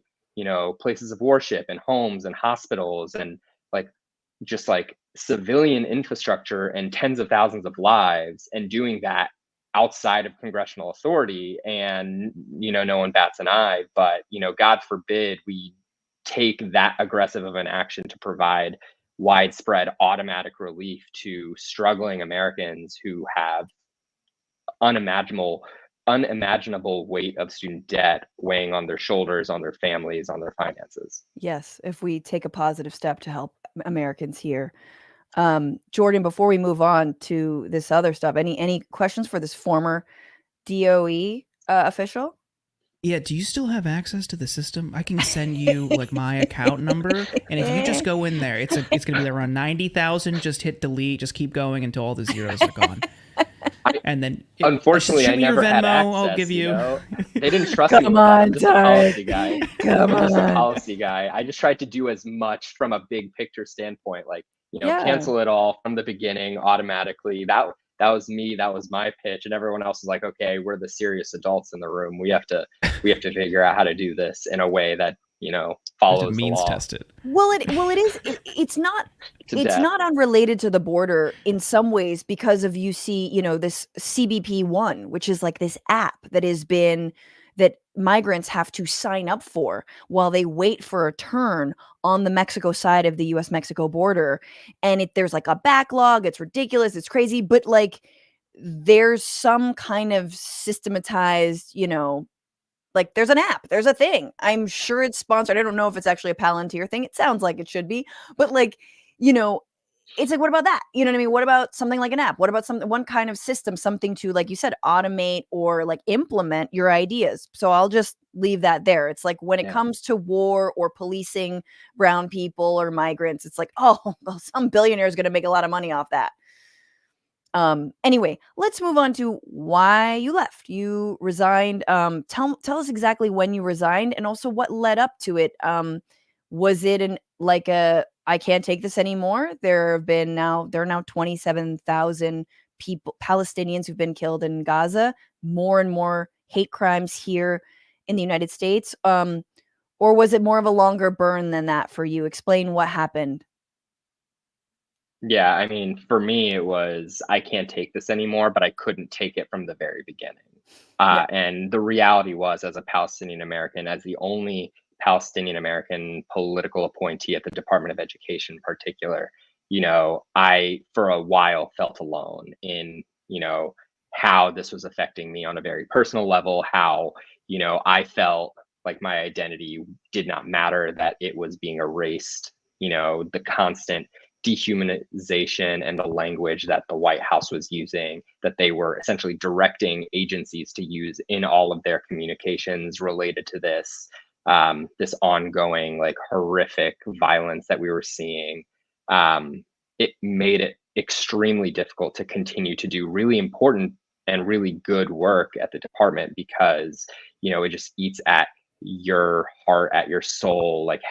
places of worship and homes and hospitals and just civilian infrastructure and tens of thousands of lives, and doing that outside of congressional authority. And no one bats an eye. But God forbid we take that aggressive of an action to provide widespread automatic relief to struggling Americans who have unimaginable weight of student debt weighing on their shoulders, on their families, on their finances. Yes, if we take a positive step to help Americans here. Jordan, before we move on to this other stuff, any questions for this former DOE official? Yeah, do you still have access to the system? I can send you my account number, and if you just go in there, it's going to be around 90,000. Just hit delete, just keep going until all the zeros are gone. And then, unfortunately, I never had access. I'll give you. They didn't trust me. Come on, policy guy. Come on, just a policy guy. I just tried to do as much from a big picture standpoint, cancel it all from the beginning automatically. That was me. That was my pitch, and everyone else was like, "Okay, we're the serious adults in the room. We have to figure out how to do this in a way that follows the law." Tested. Well, it's not unrelated to the border in some ways, because of this CBP One, which is like this app that has been that migrants have to sign up for while they wait for a turn on the Mexico side of the US-Mexico border. And there's like a backlog. It's ridiculous. It's crazy. But like, there's some kind of systematized, like there's an app, there's a thing. I'm sure it's sponsored. I don't know if it's actually a Palantir thing. It sounds like it should be, but like, it's like, what about that? You know what I mean? What about something like an app? What about one kind of system, something to, like you said, automate or like implement your ideas? So I'll just leave that there. It's like when it comes to war or policing brown people or migrants, it's like, oh, well, some billionaire is going to make a lot of money off that. Anyway, let's move on to why you left. You resigned. Tell us exactly when you resigned and also what led up to it. Was it I can't take this anymore? There are now 27,000 people, Palestinians who've been killed in Gaza, more and more hate crimes here in the United States. Or was it more of a longer burn than that for you? Explain what happened. Yeah, I mean, for me, it was I can't take this anymore, but I couldn't take it from the very beginning. And the reality was, as a Palestinian American, as the only Palestinian American political appointee at the Department of Education in particular, I, for a while, felt alone in, how this was affecting me on a very personal level, how, I felt like my identity did not matter, that it was being erased, the constant dehumanization and the language that the White House was using, that they were essentially directing agencies to use in all of their communications related to this ongoing, like, horrific violence that we were seeing. It made it extremely difficult to continue to do really important and really good work at the department, because it just eats at your heart, at your soul, like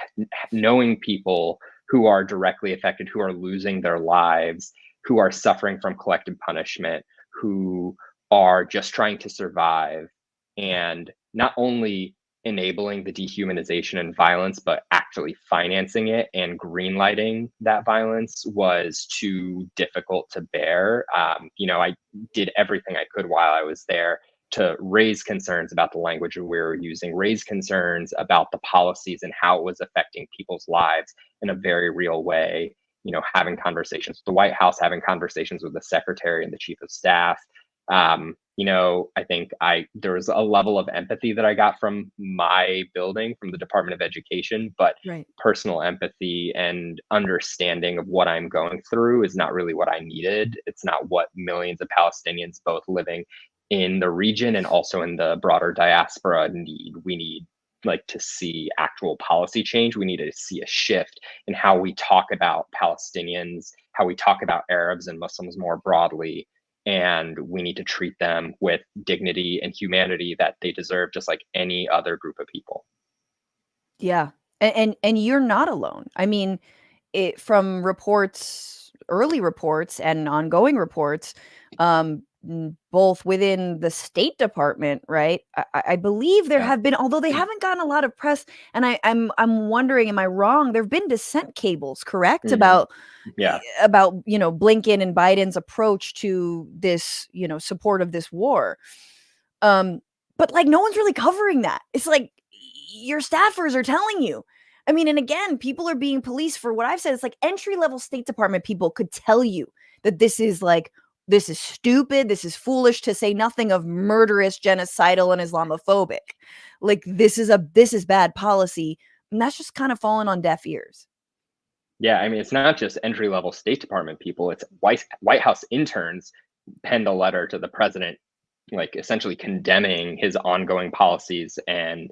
knowing people who are directly affected, who are losing their lives, who are suffering from collective punishment, who are just trying to survive, and not only enabling the dehumanization and violence, but actually financing it and greenlighting that violence was too difficult to bear. I did everything I could while I was there to raise concerns about the language we were using, raise concerns about the policies and how it was affecting people's lives in a very real way. Having conversations with the White House, having conversations with the secretary and the chief of staff. I think there was a level of empathy that I got from my building, from the Department of Education, but personal empathy and understanding of what I'm going through is not really what I needed. It's not what millions of Palestinians, both living in the region and also in the broader diaspora, need. We need to see actual policy change. We need to see a shift in how we talk about Palestinians, how we talk about Arabs and Muslims more broadly. And we need to treat them with dignity and humanity that they deserve, just like any other group of people. Yeah. And you're not alone. I mean, from early reports and ongoing reports, both within the State Department, right? I believe there have been, although they haven't gotten a lot of press, and I'm wondering, am I wrong? There have been dissent cables, correct? Mm-hmm. About Blinken and Biden's approach to this, support of this war. But like, no one's really covering that. It's like your staffers are telling you. I mean, and again, people are being policed for what I've said. It's like entry-level State Department people could tell you that this is stupid, this is foolish, to say nothing of murderous, genocidal, and Islamophobic. Like, this is bad policy, and that's just kind of fallen on deaf ears. Yeah, I mean, it's not just entry-level State Department people. It's White House interns penned a letter to the president, like essentially condemning his ongoing policies and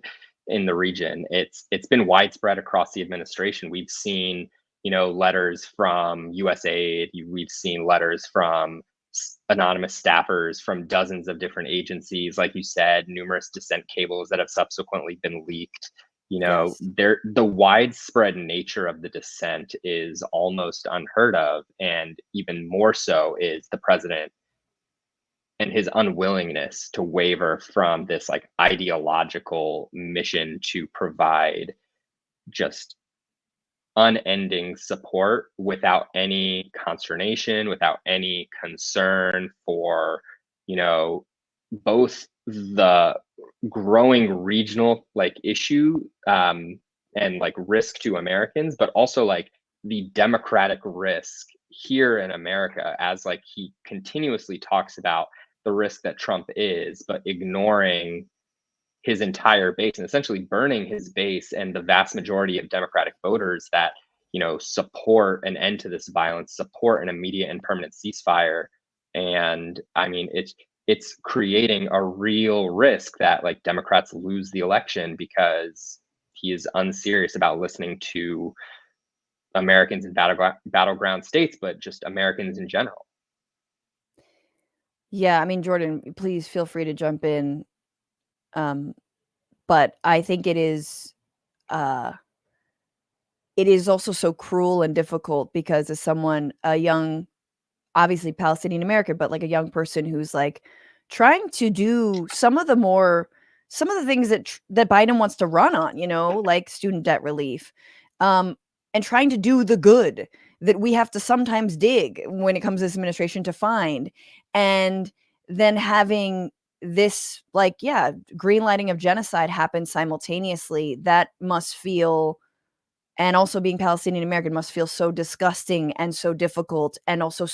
in the region. It's been widespread across the administration. We've seen, letters from USAID. We've seen letters from anonymous staffers from dozens of different agencies. Like you said, numerous dissent cables that have subsequently been leaked. The widespread nature of the dissent is almost unheard of. And even more so is the president and his unwillingness to waver from this ideological mission to provide just unending support without any consternation, without any concern for, both the growing regional like issue and like risk to Americans, but also like the democratic risk here in America, as like he continuously talks about the risk that Trump is, but ignoring his entire base and essentially burning his base and the vast majority of Democratic voters that, you know, support an end to this violence, support an immediate and permanent ceasefire. And I mean, it's creating a real risk that like Democrats lose the election because he is unserious about listening to Americans in battleground states, but just Americans in general. Yeah, I mean, Jordan, please feel free to jump in. But I think it is also so cruel and difficult because as someone, a young, obviously Palestinian-American, but like a young person who's like trying to do some of the things that Biden wants to run on, you know, like student debt relief, and trying to do the good that we have to sometimes dig when it comes to this administration to find, and then having this like, yeah, green lighting of genocide happen simultaneously, that must feel, and also being Palestinian American must feel so disgusting and so difficult and also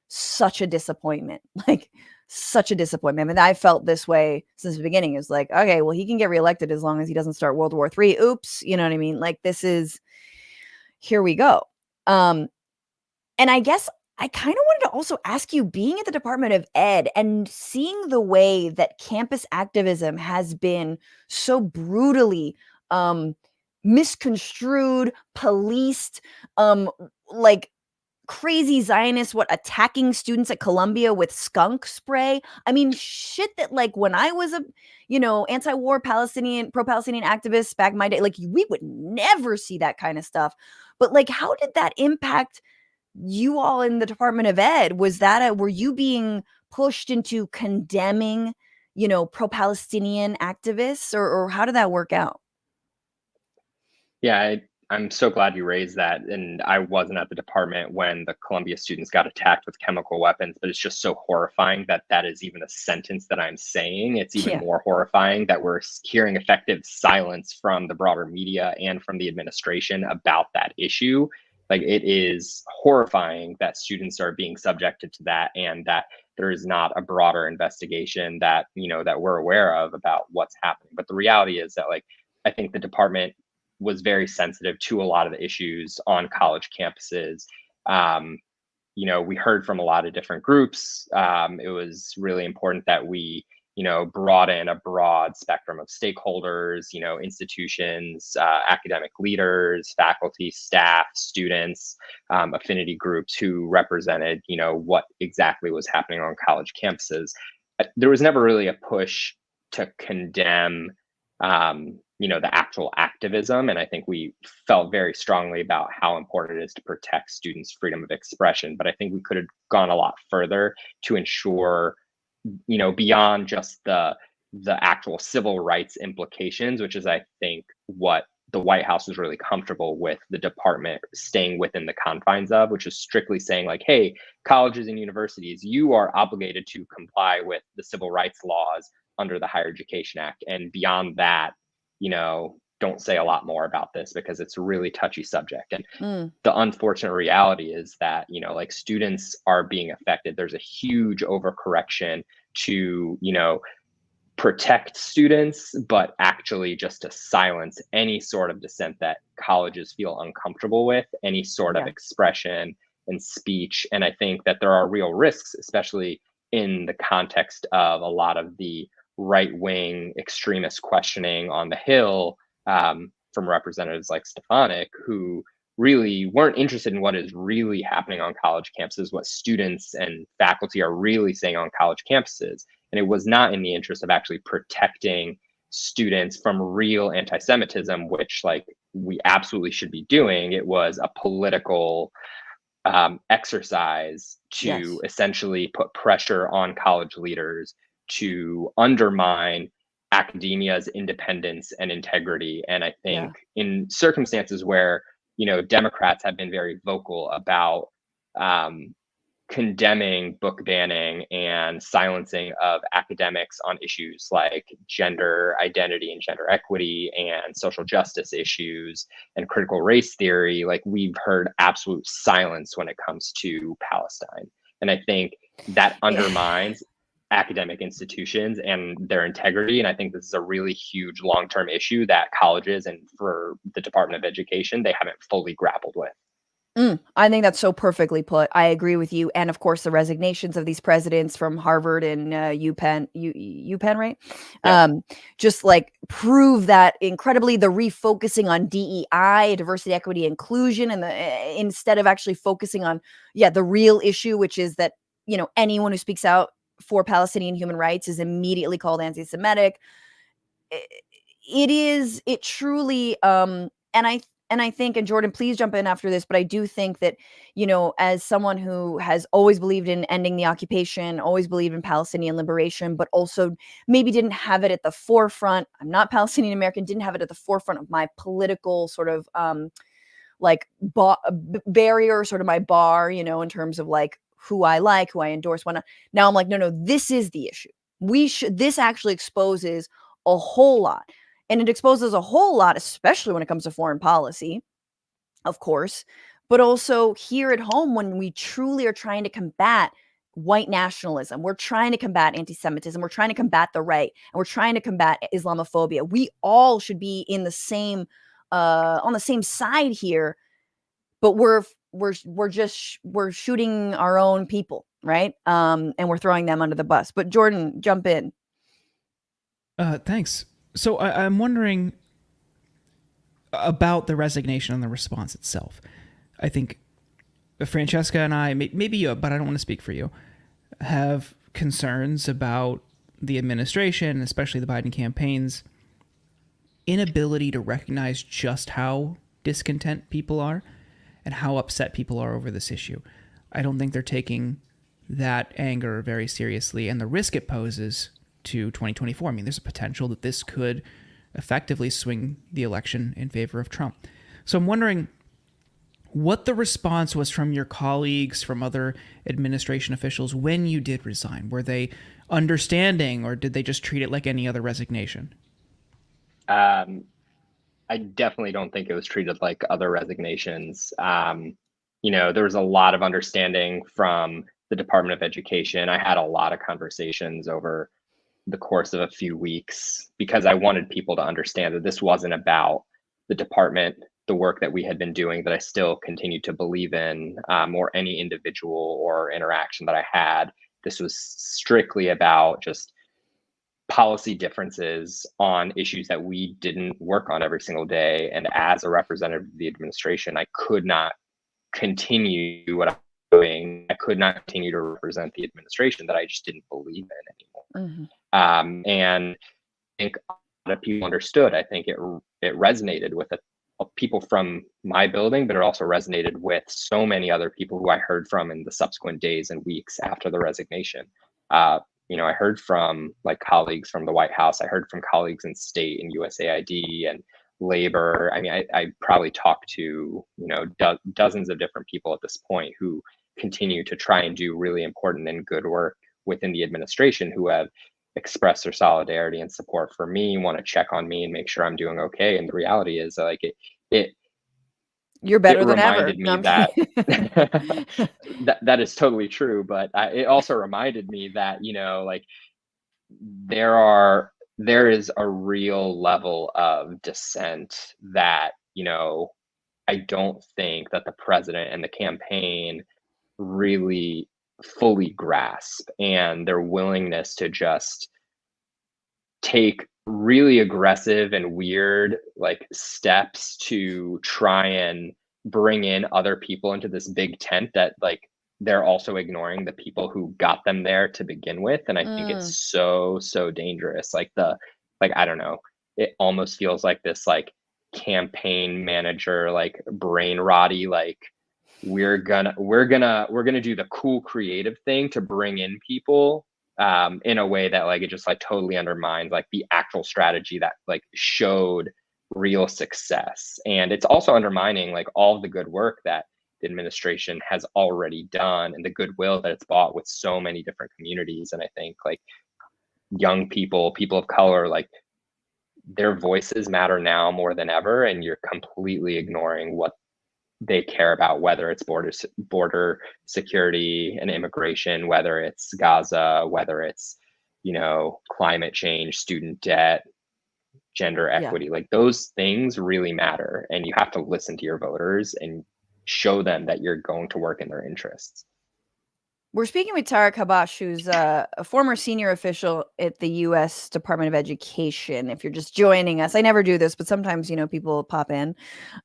such a disappointment. Like such a disappointment. I mean, I felt this way since the beginning. It's like, okay, well, he can get reelected as long as he doesn't start World War III. Oops, you know what I mean? Like this is, here we go. And I guess I kind of wanted to also ask you, being at the Department of Ed and seeing the way that campus activism has been so brutally misconstrued, policed, like crazy Zionists, attacking students at Columbia with skunk spray. I mean, shit that like when I was a, you know, anti-war pro-Palestinian activist back in my day, like we would never see that kind of stuff. But like, how did that impact you all in the Department of Ed? Was that were you being pushed into condemning, you know, pro-Palestinian activists, or how did that work out? Yeah, I'm so glad you raised that. And I wasn't at the department when the Columbia students got attacked with chemical weapons, but it's just so horrifying that that is even a sentence that I'm saying. It's even more horrifying that we're hearing effective silence from the broader media and from the administration about that issue. Like, it is horrifying that students are being subjected to that, and that there is not a broader investigation that, you know, that we're aware of about what's happening. But the reality is that, like, I think the department was very sensitive to a lot of the issues on college campuses. You know, we heard from a lot of different groups. It was really important that we, you know, brought in a broad spectrum of stakeholders, you know, institutions, academic leaders, faculty, staff, students, affinity groups who represented, you know, what exactly was happening on college campuses. There was never really a push to condemn you know, the actual activism. And I think we felt very strongly about how important it is to protect students' freedom of expression. But I think we could have gone a lot further to ensure, you know, beyond just the actual civil rights implications, which is, I think, what the White House was really comfortable with the department staying within the confines of, which is strictly saying, like, hey, colleges and universities, you are obligated to comply with the civil rights laws under the Higher Education Act. And beyond that, you know, don't say a lot more about this because it's a really touchy subject. And the unfortunate reality is that, you know, like, students are being affected. There's a huge overcorrection to, you know, protect students, but actually just to silence any sort of dissent that colleges feel uncomfortable with, any sort of expression and speech. And I think that there are real risks, especially in the context of a lot of the right-wing extremist questioning on the Hill, from representatives like Stefanik, who really weren't interested in what is really happening on college campuses, what students and faculty are really saying on college campuses. And it was not in the interest of actually protecting students from real anti-Semitism, which, like, we absolutely should be doing. It was a political exercise to essentially put pressure on college leaders to undermine academia's independence and integrity. And I think in circumstances where, you know, Democrats have been very vocal about condemning book banning and silencing of academics on issues like gender identity and gender equity and social justice issues and critical race theory, like we've heard absolute silence when it comes to Palestine. And I think that undermines academic institutions and their integrity. And I think this is a really huge long-term issue that colleges and for the Department of Education, they haven't fully grappled with. I think that's so perfectly put. I agree with you. And of course, the resignations of these presidents from Harvard and UPenn, right? Yeah. Just like prove that incredibly. The refocusing on DEI, diversity, equity, inclusion, and instead of actually focusing on the real issue, which is that anyone who speaks out for Palestinian human rights is immediately called anti-Semitic. It truly, and I think, and Jordan, please jump in after this, but I do think that, as someone who has always believed in ending the occupation, always believed in Palestinian liberation, but also maybe didn't have it at the forefront. I'm not Palestinian-American, didn't have it at the forefront of my political sort of barrier, sort of my bar, in terms of like who I like, who I endorse, whatnot. Now I'm like, no, this is the issue. This actually exposes a whole lot. And it exposes a whole lot, especially when it comes to foreign policy, of course, but also here at home when we truly are trying to combat white nationalism. We're trying to combat anti-Semitism. We're trying to combat the right, and we're trying to combat Islamophobia. We all should be in the same, on the same side here, but we're shooting our own people, right? And we're throwing them under the bus. But Jordan, jump in. Thanks. So I'm wondering about the resignation and the response itself. I think Francesca and I, maybe you, but I don't want to speak for you, have concerns about the administration, especially the Biden campaign's inability to recognize just how discontent people are and how upset people are over this issue. I don't think they're taking that anger very seriously and the risk it poses to 2024. I mean, there's a potential that this could effectively swing the election in favor of Trump. So I'm wondering what the response was from your colleagues, from other administration officials when you did resign. Were they understanding, or did they just treat it like any other resignation? I definitely don't think it was treated like other resignations. There was a lot of understanding from the Department of Education. I had a lot of conversations over the course of a few weeks because I wanted people to understand that this wasn't about the department, the work that we had been doing that I still continue to believe in, or any individual or interaction that I had. This was strictly about just policy differences on issues that we didn't work on every single day. And as a representative of the administration, I could not continue what I'm doing. I could not continue to represent the administration that I just didn't believe in anymore. Mm-hmm. And I think a lot of people understood. I think it resonated with people from my building, but it also resonated with so many other people who I heard from in the subsequent days and weeks after the resignation. I heard from colleagues from the White House. I heard from colleagues in state and USAID and labor. I mean, I probably talked to, dozens of different people at this point who continue to try and do really important and good work within the administration, who have expressed their solidarity and support for me, want to check on me and make sure I'm doing okay. And the reality is you're better than ever. Reminded me that is totally true. But it also reminded me that, there is a real level of dissent that, I don't think that the president and the campaign really fully grasp, and their willingness to just take really aggressive and weird steps to try and bring in other people into this big tent that they're also ignoring the people who got them there to begin with. And I think it's so dangerous. I don't know, it almost feels like this campaign manager brain rotty, we're gonna do the cool creative thing to bring in people in a way that it just totally undermines the actual strategy that showed real success. And it's also undermining all of the good work that the administration has already done and the goodwill that it's bought with so many different communities. And I think like young people, people of color, like their voices matter now more than ever, and you're completely ignoring what they care about, whether it's border security and immigration, whether it's Gaza, whether it's, you know, climate change, student debt, gender equity. Like those things really matter, and you have to listen to your voters and show them that you're going to work in their interests. We're speaking with Tariq Habash, who's a former senior official at the U.S. Department of Education. If you're just joining us, I never do this, but sometimes, you know, people pop in.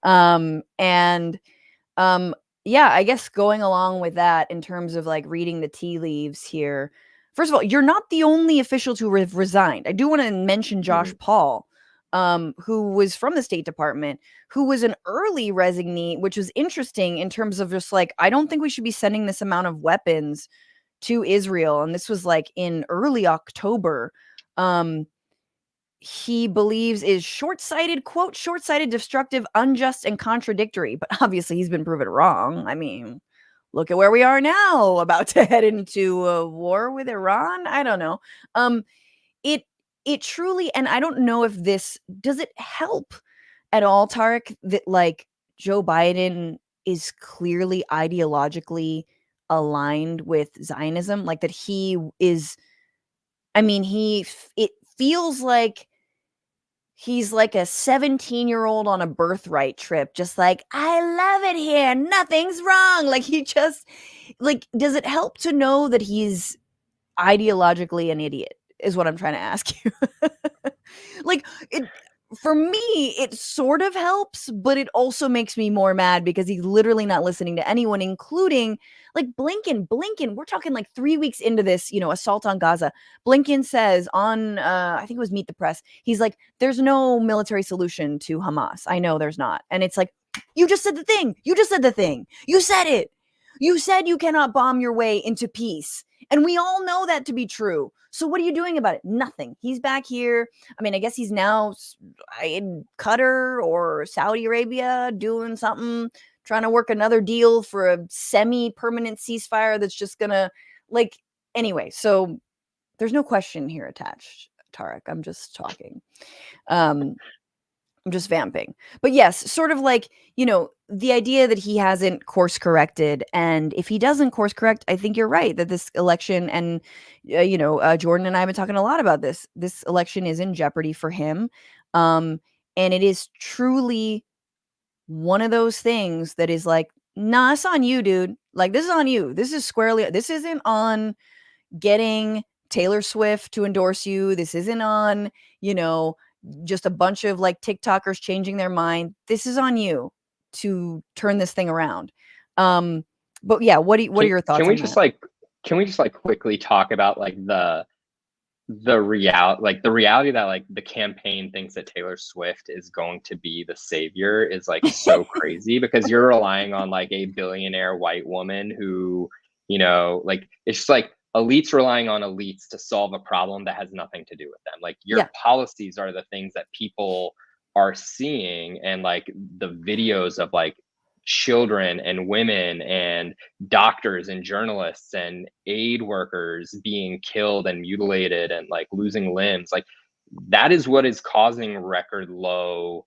Yeah, I guess going along with that in terms of like reading the tea leaves here. First of all, you're not the only official to have resigned. I do want to mention Josh Paul, who was from the State Department, who was an early resignee, which was interesting in terms of just like, I don't think we should be sending this amount of weapons to Israel. And this was like in early October. He believes is short-sighted, quote, short-sighted, destructive, unjust, and contradictory. But obviously he's been proven wrong. I mean, look at where we are now, about to head into a war with Iran. I don't know. It truly, and I don't know if this, does it help at all, Tarek, that like Joe Biden is clearly ideologically aligned with Zionism? Like that he is, I mean, it feels like he's like a 17-year-old on a birthright trip, just like, I love it here, nothing's wrong. Like he just, like, does it help to know that he's ideologically an idiot is what I'm trying to ask you. Like it, for me, it sort of helps, but it also makes me more mad because he's literally not listening to anyone, including like Blinken. We're talking like 3 weeks into this, you know, assault on Gaza. Blinken says on, I think it was Meet the Press, he's like, there's no military solution to Hamas. I know there's not. And it's like, you just said the thing. You said it. You said you cannot bomb your way into peace. And we all know that to be true. So what are you doing about it? Nothing. He's back here. I mean, I guess he's now in Qatar or Saudi Arabia doing something, trying to work another deal for a semi-permanent ceasefire that's just gonna, like, anyway. So there's no question here attached, Tarek. I'm just talking. I'm just vamping. But yes, sort of like, you know, the idea that he hasn't course corrected. And if he doesn't course correct, I think you're right that this election, and, Jordan and I have been talking a lot about this. This election is in jeopardy for him. And it is truly one of those things that is like, nah, it's on you, dude. Like, this is on you. This is squarely, this isn't on getting Taylor Swift to endorse you. This isn't on, just a bunch of like TikTokers changing their mind. This is on you to turn this thing around. But yeah, what are your thoughts? Can we just quickly talk about like the reality that like the campaign thinks that Taylor Swift is going to be the savior is like so crazy, because you're relying on like a billionaire white woman who, like, it's just like elites relying on elites to solve a problem that has nothing to do with them. Like your policies are the things that people are seeing, and like the videos of like children and women and doctors and journalists and aid workers being killed and mutilated and like losing limbs, like that is what is causing record low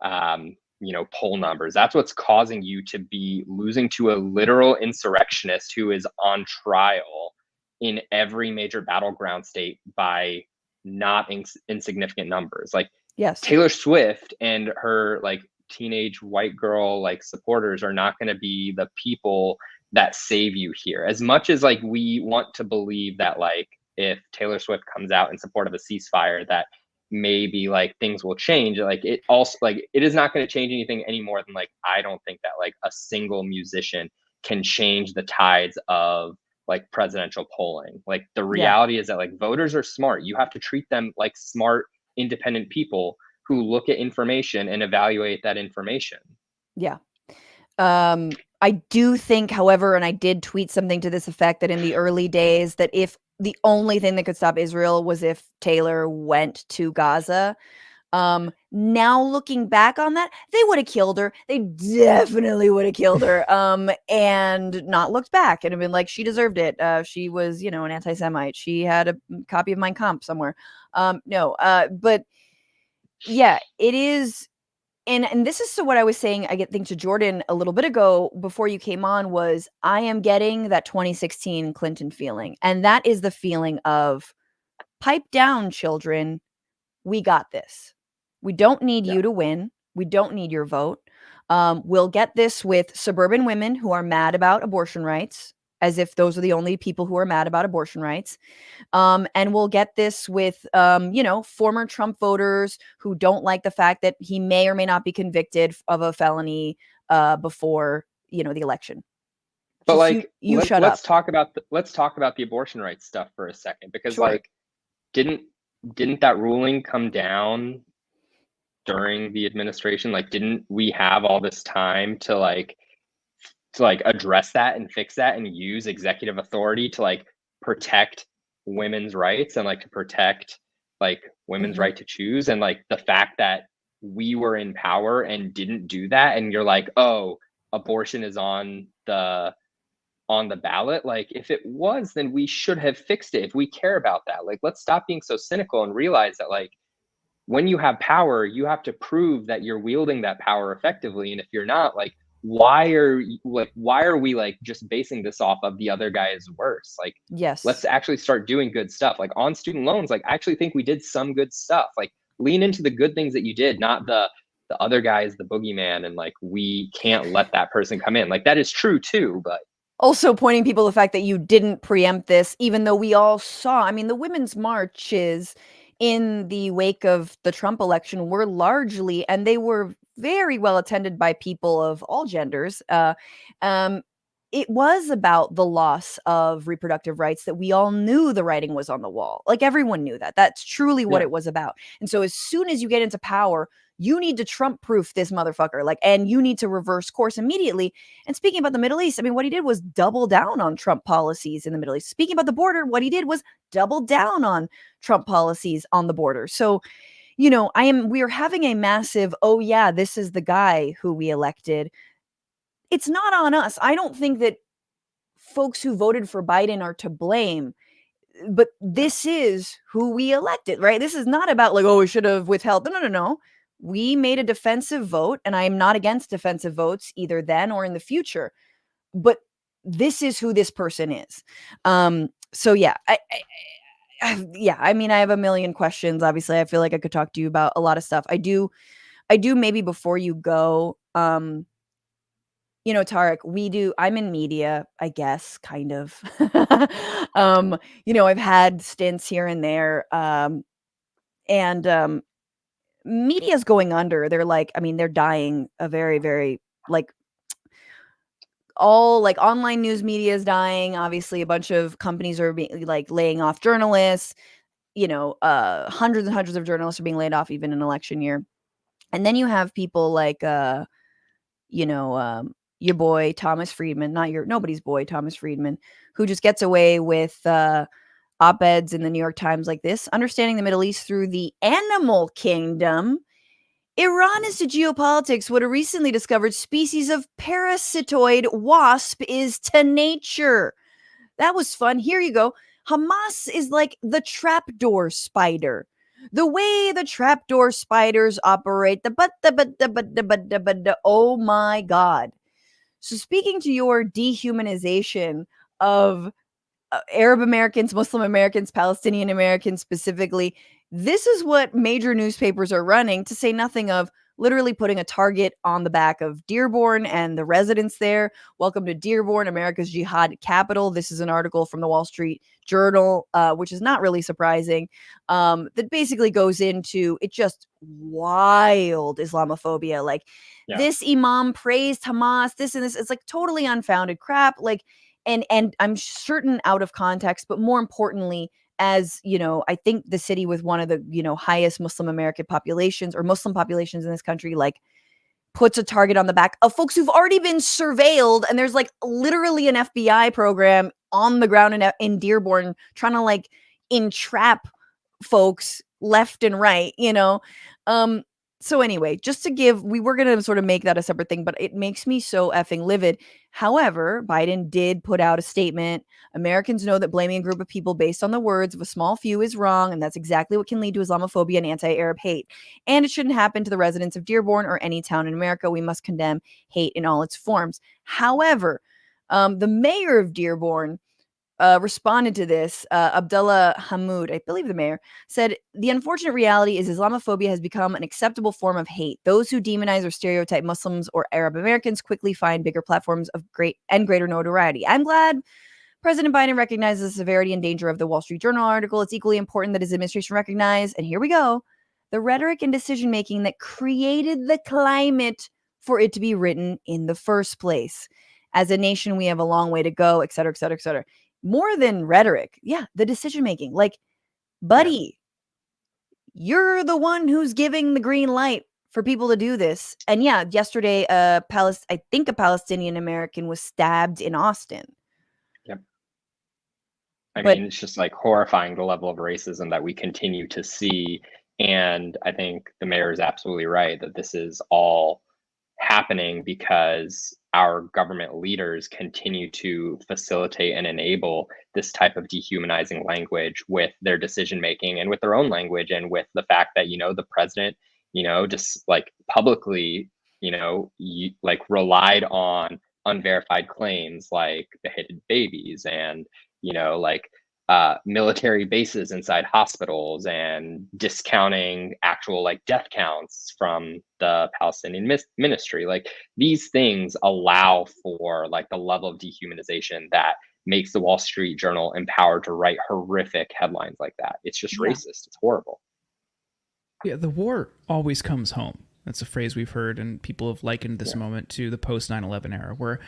poll numbers. That's what's causing you to be losing to a literal insurrectionist who is on trial in every major battleground state by not insignificant numbers. Like, yes, Taylor Swift and her like teenage white girl like supporters are not going to be the people that save you here. As much as like we want to believe that like if Taylor Swift comes out in support of a ceasefire that maybe like things will change, like it also like it is not going to change anything any more than like I don't think that like a single musician can change the tides of like presidential polling. Like the reality is that like voters are smart. You have to treat them like smart, independent people who look at information and evaluate that information. Yeah. I do think, however, and I did tweet something to this effect, that in the early days, that if the only thing that could stop Israel was if Taylor went to Gaza, Now looking back on that, they would have killed her. They definitely would have killed her. And not looked back and have been like, she deserved it. She was, an anti-Semite. She had a copy of Mein Kampf somewhere. But yeah, it is. And this is what I was saying, I think to Jordan a little bit ago before you came on, was I am getting that 2016 Clinton feeling. And that is the feeling of pipe down, children. We got this. We don't need you to win. We don't need your vote. We'll get this with suburban women who are mad about abortion rights, as if those are the only people who are mad about abortion rights. And we'll get this with, former Trump voters who don't like the fact that he may or may not be convicted of a felony before, the election. But just let's talk about the abortion rights stuff for a second, because Sure. Didn't that ruling come down during the administration? Like, didn't we have all this time to address that and fix that and use executive authority to protect women's rights and to protect women's right to choose? And the fact that we were in power and didn't do that, and you're like, oh, abortion is on the ballot. If it was, then we should have fixed it. If we care about that, let's stop being so cynical and realize that when you have power, you have to prove that you're wielding that power effectively. And if you're not, why are we just basing this off of the other guy is worse? Yes, let's actually start doing good stuff. On student loans, I actually think we did some good stuff. Lean into the good things that you did, not the other guy is the boogeyman and we can't let that person come in. That is true too, but also pointing people the fact that you didn't preempt this, even though we all saw, the women's marches in the wake of the Trump election were largely, and they were very well attended by people of all genders. It was about the loss of reproductive rights that we all knew the writing was on the wall. Everyone knew that. That's truly what it was about. And so as soon as you get into power, you need to Trump-proof this motherfucker, and you need to reverse course immediately. And speaking about the Middle East, what he did was double down on Trump policies in the Middle East. Speaking about the border, what he did was double down on Trump policies on the border. So, we are having a massive, oh yeah, this is the guy who we elected. It's not on us. I don't think that folks who voted for Biden are to blame. But this is who we elected, right? This is not about we should have withheld. No. We made a defensive vote, and I am not against defensive votes either then or in the future. But this is who this person is. So yeah, I have a million questions. Obviously, I feel like I could talk to you about a lot of stuff. I do. Maybe before you go, Tarek, I'm in media, I guess, kind of. I've had stints here and there. And media's going under. They're they're dying a very, very all online news media is dying. Obviously, a bunch of companies are being laying off journalists. Hundreds and hundreds of journalists are being laid off even in election year. And then you have people your boy Thomas Friedman, nobody's boy Thomas Friedman, who just gets away with op-eds in the New York Times like this: understanding the Middle East through the animal kingdom. Iran is to geopolitics what a recently discovered species of parasitoid wasp is to nature. That was fun. Here you go. Hamas is like the trapdoor spider. The way the trapdoor spiders operate. Oh my God. So speaking to your dehumanization of Arab Americans, Muslim Americans, Palestinian Americans specifically, this is what major newspapers are running, to say nothing of literally putting a target on the back of Dearborn and the residents there. Welcome to Dearborn, America's jihad capital. This is an article from the Wall Street Journal, which is not really surprising, that basically goes into it, just wild Islamophobia. This imam praised Hamas, this and this. It's totally unfounded crap. And I'm certain out of context, but more importantly, as I think the city with one of the highest Muslim American populations or Muslim populations in this country puts a target on the back of folks who've already been surveilled, and there's literally an FBI program on the ground in Dearborn trying to entrap folks left and right. So anyway, just to give, we were going to sort of make that a separate thing, but it makes me so effing livid. However, Biden did put out a statement. Americans know that blaming a group of people based on the words of a small few is wrong, and that's exactly what can lead to Islamophobia and anti-Arab hate. And it shouldn't happen to the residents of Dearborn or any town in America. We must condemn hate in all its forms. However, the mayor of Dearborn responded to this. Abdullah Hamoud, I believe the mayor, said, "The unfortunate reality is Islamophobia has become an acceptable form of hate. Those who demonize or stereotype Muslims or Arab Americans quickly find bigger platforms of greater notoriety." I'm glad President Biden recognizes the severity and danger of the Wall Street Journal article. It's equally important that his administration recognize, and here we go, the rhetoric and decision-making that created the climate for it to be written in the first place. As a nation, we have a long way to go, et cetera, et cetera, et cetera. More than rhetoric. Yeah, the decision-making. Like, buddy, you're the one who's giving the green light for people to do this. And yeah, yesterday, I think a Palestinian-American was stabbed in Austin. Yep. I mean, it's just like horrifying, the level of racism that we continue to see. And I think the mayor is absolutely right that this is all happening because our government leaders continue to facilitate and enable this type of dehumanizing language with their decision making and with their own language, and with the fact that, you know, the president, you know, just like publicly, you know, like relied on unverified claims like beheaded babies and, you know, like military bases inside hospitals, and discounting actual like death counts from the Palestinian ministry. Like, these things allow for like the level of dehumanization that makes the Wall Street Journal empowered to write horrific headlines like that. It's just racist. It's horrible. Yeah, the war always comes home. That's a phrase we've heard, and people have likened this moment to the post 9/11 era, where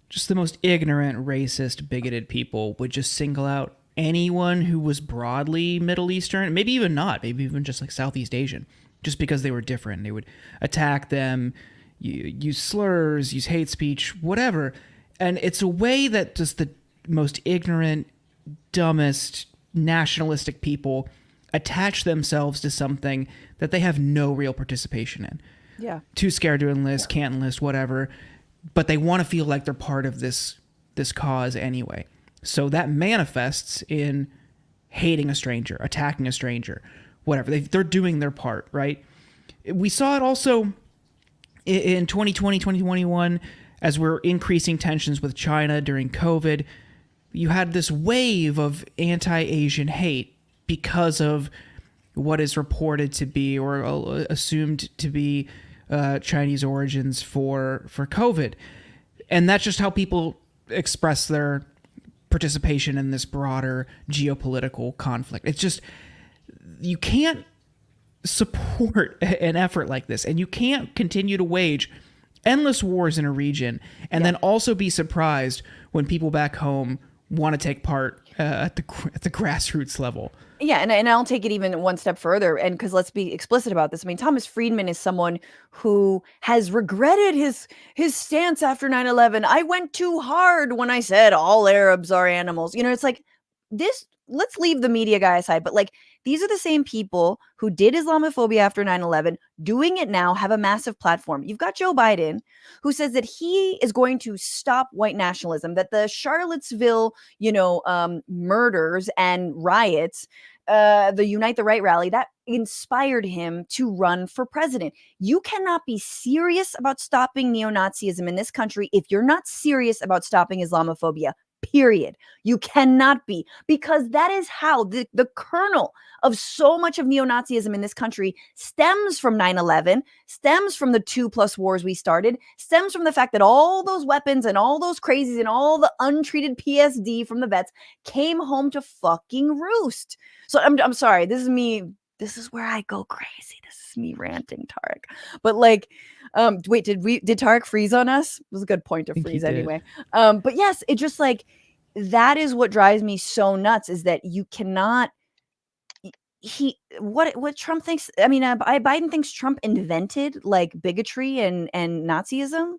just the most ignorant, racist, bigoted people would just single out anyone who was broadly Middle Eastern, maybe even not, maybe even just like Southeast Asian, just because they were different. They would attack them, use slurs, use hate speech, whatever. And it's a way that just the most ignorant, dumbest, nationalistic people attach themselves to something that they have no real participation in. Yeah. Too scared to enlist, can't enlist, whatever. But they want to feel like they're part of this cause anyway. So that manifests in hating a stranger, attacking a stranger, whatever. They're doing their part, right? We saw it also in 2020, 2021, as we're increasing tensions with China during COVID. You had this wave of anti-Asian hate because of what is reported to be or assumed to be Chinese origins for COVID. And that's just how people express their participation in this broader geopolitical conflict. It's just, you can't support an effort like this, and you can't continue to wage endless wars in a region and then also be surprised when people back home want to take part at the grassroots level. Yeah, and I'll take it even one step further, and because let's be explicit about this. I mean, Thomas Friedman is someone who has regretted his stance after 9/11. I went too hard when I said all Arabs are animals. You know, it's like this. Let's leave the media guy aside, but like, these are the same people who did Islamophobia after 9/11, doing it now, have a massive platform. You've got Joe Biden, who says that he is going to stop white nationalism, that the Charlottesville, murders and riots, the Unite the Right rally, that inspired him to run for president. You cannot be serious about stopping neo-Nazism in this country if you're not serious about stopping Islamophobia. Period. You cannot be, because that is how the kernel of so much of neo-Nazism in this country stems from 9/11, stems from the 2+ wars we started, stems from the fact that all those weapons and all those crazies and all the untreated PSD from the vets came home to fucking roost. So I'm sorry. This is me. This is where I go crazy. This is me ranting, Tarek. But like, wait, did Tarek freeze on us? It was a good point to freeze anyway. But yes, it just like, that is what drives me so nuts, is that you cannot, what Trump thinks. I mean, Biden thinks Trump invented like bigotry and Nazism.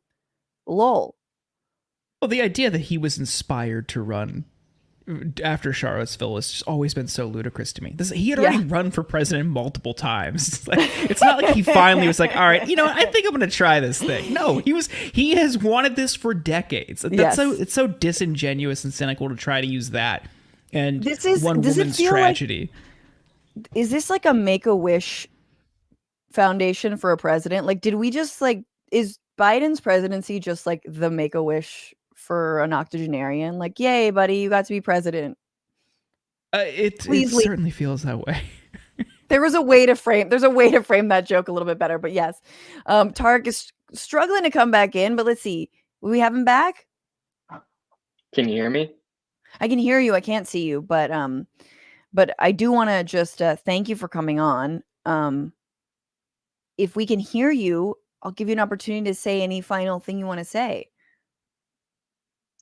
Lol. Well, the idea that he was inspired to run after Charlottesville has just always been so ludicrous to me. He had already run for president multiple times. It's not like he finally was like, all right, you know what, I think I'm going to try this thing. No, he has wanted this for decades. It's so disingenuous and cynical to try to use that. And this is one woman's tragedy. Is this like a Make-A-Wish foundation for a president? Like, did we just like, is Biden's presidency just like the Make-A-Wish for an octogenarian? Like, yay, buddy, you got to be president. It certainly feels that way. There's a way to frame that joke a little bit better, but yes. Tarek is struggling to come back in, but let's see. Will we have him back? Can you hear me? I can hear you. I can't see you, but I do want to just thank you for coming on. If we can hear you, I'll give you an opportunity to say any final thing you want to say.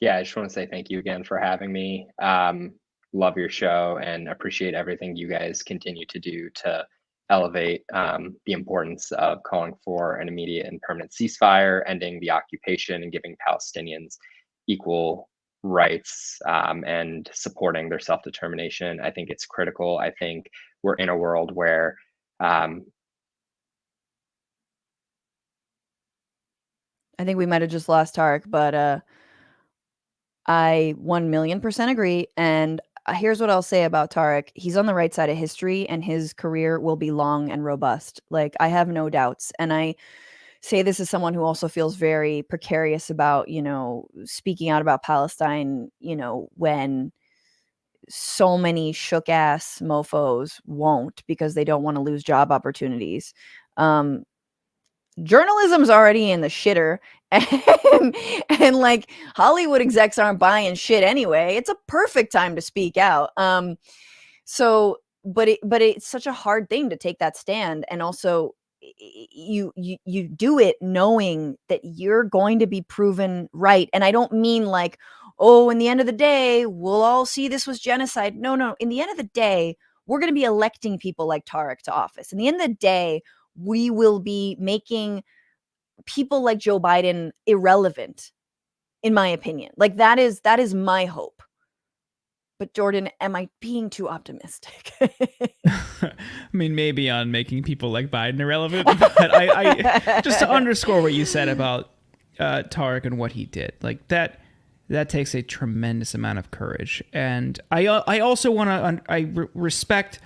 Yeah, I just want to say thank you again for having me. Love your show and appreciate everything you guys continue to do to elevate the importance of calling for an immediate and permanent ceasefire, ending the occupation, and giving Palestinians equal rights and supporting their self-determination. I think it's critical. I think we're in a world where I think we might have just lost Tarek, but I 1,000,000% agree. And here's what I'll say about Tarek. He's on the right side of history and his career will be long and robust. Like, I have no doubts. And I say this as someone who also feels very precarious about, you know, speaking out about Palestine, you know, when so many shook ass mofos won't because they don't want to lose job opportunities. Journalism's already in the shitter and like Hollywood execs aren't buying shit anyway. It's a perfect time to speak out. So but it's such a hard thing to take that stand, and also you do it knowing that you're going to be proven right. And I don't mean like, oh, in the end of the day, we'll all see this was genocide. No. In the end of the day, we're going to be electing people like Tarek to office. In the end of the day, we will be making people like Joe Biden irrelevant, in my opinion. Like, that is my hope. But Jordan, am I being too optimistic? I mean, maybe on making people like Biden irrelevant, but I just to underscore what you said about Tarek and what he did, like that takes a tremendous amount of courage. And I also want to respect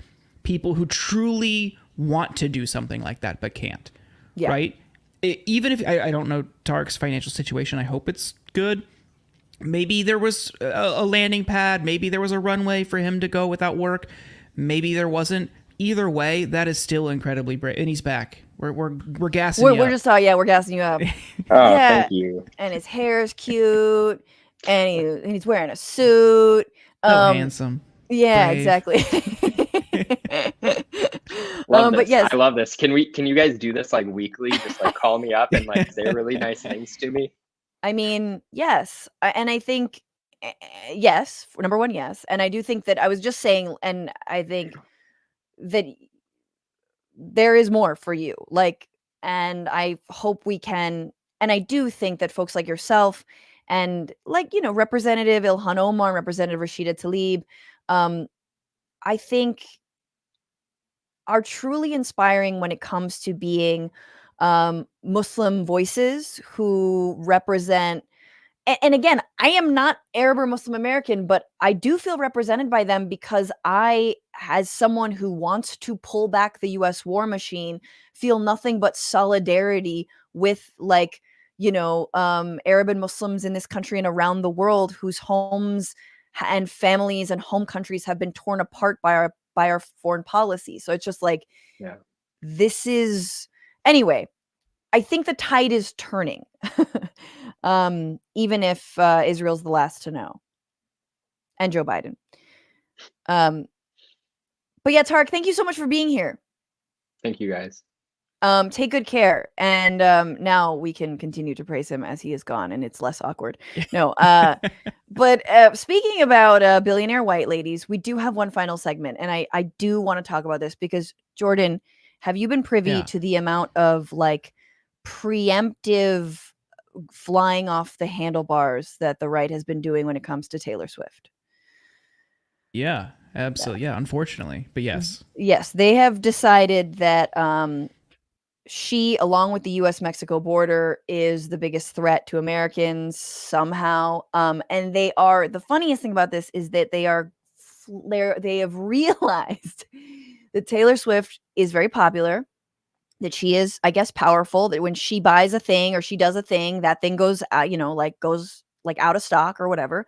people who truly want to do something like that but can't. Yeah. Right? Even if I don't know Tarek's financial situation, I hope it's good. Maybe there was a landing pad. Maybe there was a runway for him to go without work. Maybe there wasn't. Either way, that is still incredibly brave. And he's back. We're gassing you up. We're just we're gassing you up. Thank you. And his hair is cute, and he's wearing a suit. So handsome. Yeah, brave. Exactly. But yes, I love this. Can you guys do this like weekly? Just like call me up and like say really nice things to me. I mean, yes. And I think, yes, number one, yes. And I do think that I was just saying, and I think that there is more for you. Like, and I hope we can, and I do think that folks like yourself and like, you know, Representative Ilhan Omar, Representative Rashida Tlaib, I think are truly inspiring when it comes to being Muslim voices who represent, and again, I am not Arab or Muslim American, but I do feel represented by them because I, as someone who wants to pull back the US war machine, feel nothing but solidarity with, like, you know, Arab and Muslims in this country and around the world whose homes and families and home countries have been torn apart by our foreign policy. So it's just like, this is, anyway, I think the tide is turning, even if Israel's the last to know, and Joe Biden. But yeah, Tarek, thank you so much for being here. Thank you, guys. Take good care. And now we can continue to praise him as he is gone and it's less awkward. No, but speaking about billionaire white ladies, we do have one final segment. And I do want to talk about this because, Jordan, have you been privy to the amount of like preemptive flying off the handlebars that the right has been doing when it comes to Taylor Swift? Yeah, absolutely. Yeah, unfortunately. But yes. Yes, they have decided that she, along with the US-Mexico border, is the biggest threat to Americans somehow. And they are, the funniest thing about this is that they have realized that Taylor Swift is very popular, that she is, I guess, powerful, that when she buys a thing or she does a thing, that thing goes out, goes like out of stock or whatever.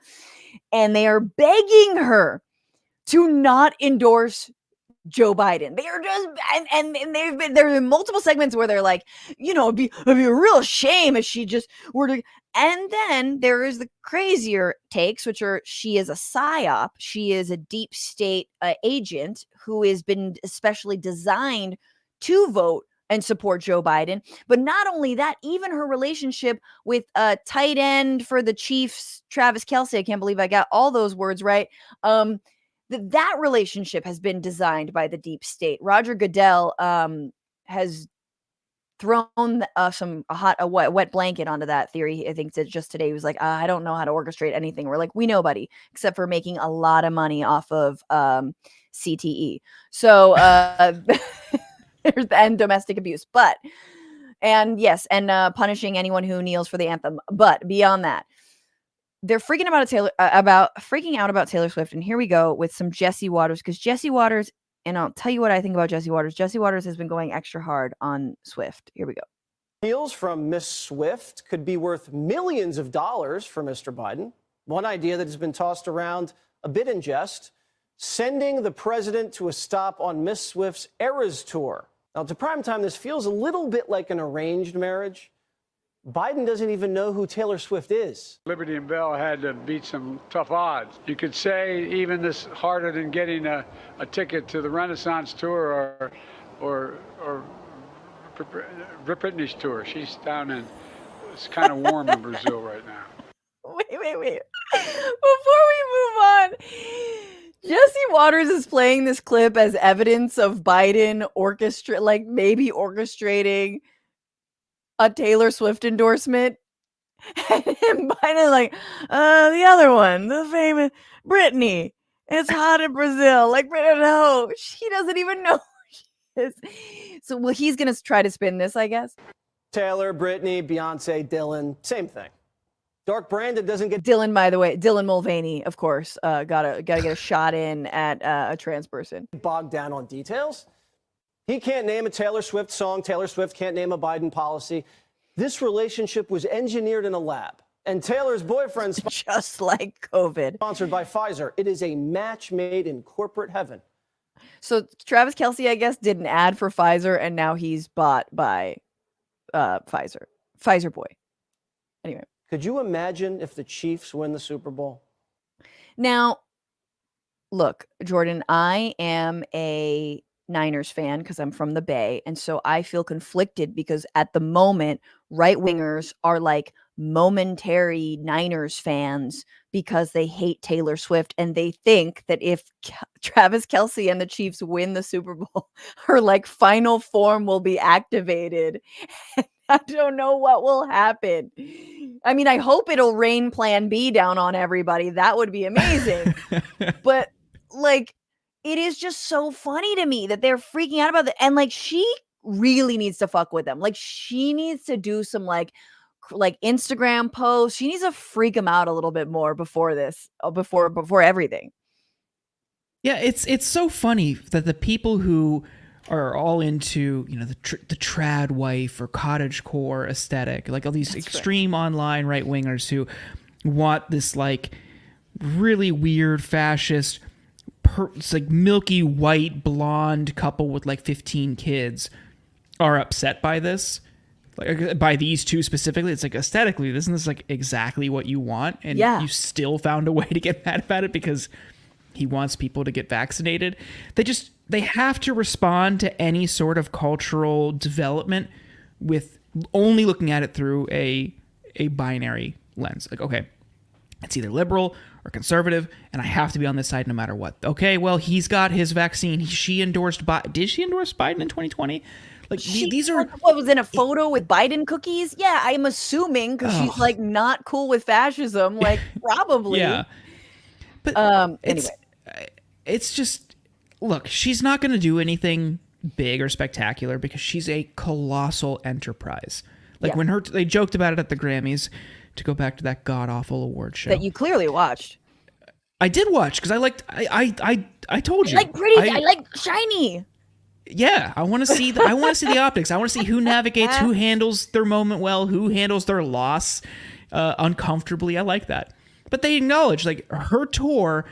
And they are begging her to not endorse Joe Biden. They are just, and there have been multiple segments where they're like, it'd be a real shame if she just were to. And then there is the crazier takes, which are, she is a psyop. She is a deep state agent who has been especially designed to vote and support Joe Biden. But not only that, even her relationship with tight end for the Chiefs, Travis Kelce. I can't believe I got all those words right. That relationship has been designed by the deep state. Roger Goodell has thrown a wet blanket onto that theory. I think that just today he was like, I don't know how to orchestrate anything. We're like, we know, buddy, except for making a lot of money off of CTE. So and domestic abuse, and punishing anyone who kneels for the anthem. But beyond that, they're freaking out about Taylor Swift. And here we go with some Jesse Waters, because Jesse Waters, and I'll tell you what I think about Jesse Waters. Jesse Waters has been going extra hard on Swift. Here we go. Deals from Miss Swift could be worth millions of dollars for Mr. Biden. One idea that has been tossed around a bit in jest, sending the president to a stop on Miss Swift's Eras tour. Now, to primetime, this feels a little bit like an arranged marriage. Biden doesn't even know who Taylor Swift is. Liberty and Bell had to beat some tough odds. You could say even this harder than getting a ticket to the Renaissance tour or Britney's tour. She's down in, it's kind of warm in Brazil right now. Wait. Before we move on, Jesse Waters is playing this clip as evidence of Biden maybe orchestrating a Taylor Swift endorsement. And Biden like, the other one, the famous Britney. It's hot in Brazil. Like, no, she doesn't even know who she is. So, well, he's going to try to spin this, I guess. Taylor, Britney, Beyonce, Dylan, same thing. Dark Brandon doesn't get Dylan, by the way, Dylan Mulvaney, of course, gotta get a shot in at a trans person. Bogged down on details. He can't name a Taylor Swift song. Taylor Swift can't name a Biden policy. This relationship was engineered in a lab. And Taylor's boyfriend, just like COVID, sponsored by Pfizer. It is a match made in corporate heaven. So Travis Kelce, I guess, did an ad for Pfizer, and now he's bought by Pfizer. Pfizer boy. Anyway. Could you imagine if the Chiefs win the Super Bowl? Now, look, Jordan, I am a Niners fan because I'm from the Bay. And so I feel conflicted because at the moment, right-wingers are like momentary Niners fans because they hate Taylor Swift. And they think that if Travis Kelce and the Chiefs win the Super Bowl, her like final form will be activated. I don't know what will happen. I mean, I hope it'll rain Plan B down on everybody. That would be amazing. But like, it is just so funny to me that they're freaking out about that. And like, she really needs to fuck with them. Like, she needs to do some like Instagram posts. She needs to freak them out a little bit more before this, before everything. Yeah, it's so funny that the people who are all into, the trad wife or cottagecore aesthetic, like all these extreme online right wingers who want this like really weird fascist, it's like milky white blonde couple with like 15 kids, are upset by this, like by these two specifically. It's like aesthetically, isn't this like exactly what you want? And you still found a way to get mad about it because he wants people to get vaccinated. They have to respond to any sort of cultural development with only looking at it through a binary lens. Like, okay, it's either liberal or conservative, and I have to be on this side no matter what. Okay, well, he's got his vaccine. She endorsed Biden. Did she endorse Biden in 2020? Like, these are... What, was in a photo with Biden cookies? Yeah, I'm assuming, because she's like not cool with fascism. Like, probably. Yeah. But anyway. it's just, look, she's not going to do anything big or spectacular because she's a colossal enterprise. Like when they joked about it at the Grammys, to go back to that god awful award show that you clearly watched. I did watch because I liked. I told you. I like pretty. I like shiny. Yeah, I want to see. I want to see the optics. I want to see who navigates, who handles their moment well, who handles their loss uncomfortably. I like that. But they acknowledge like her tour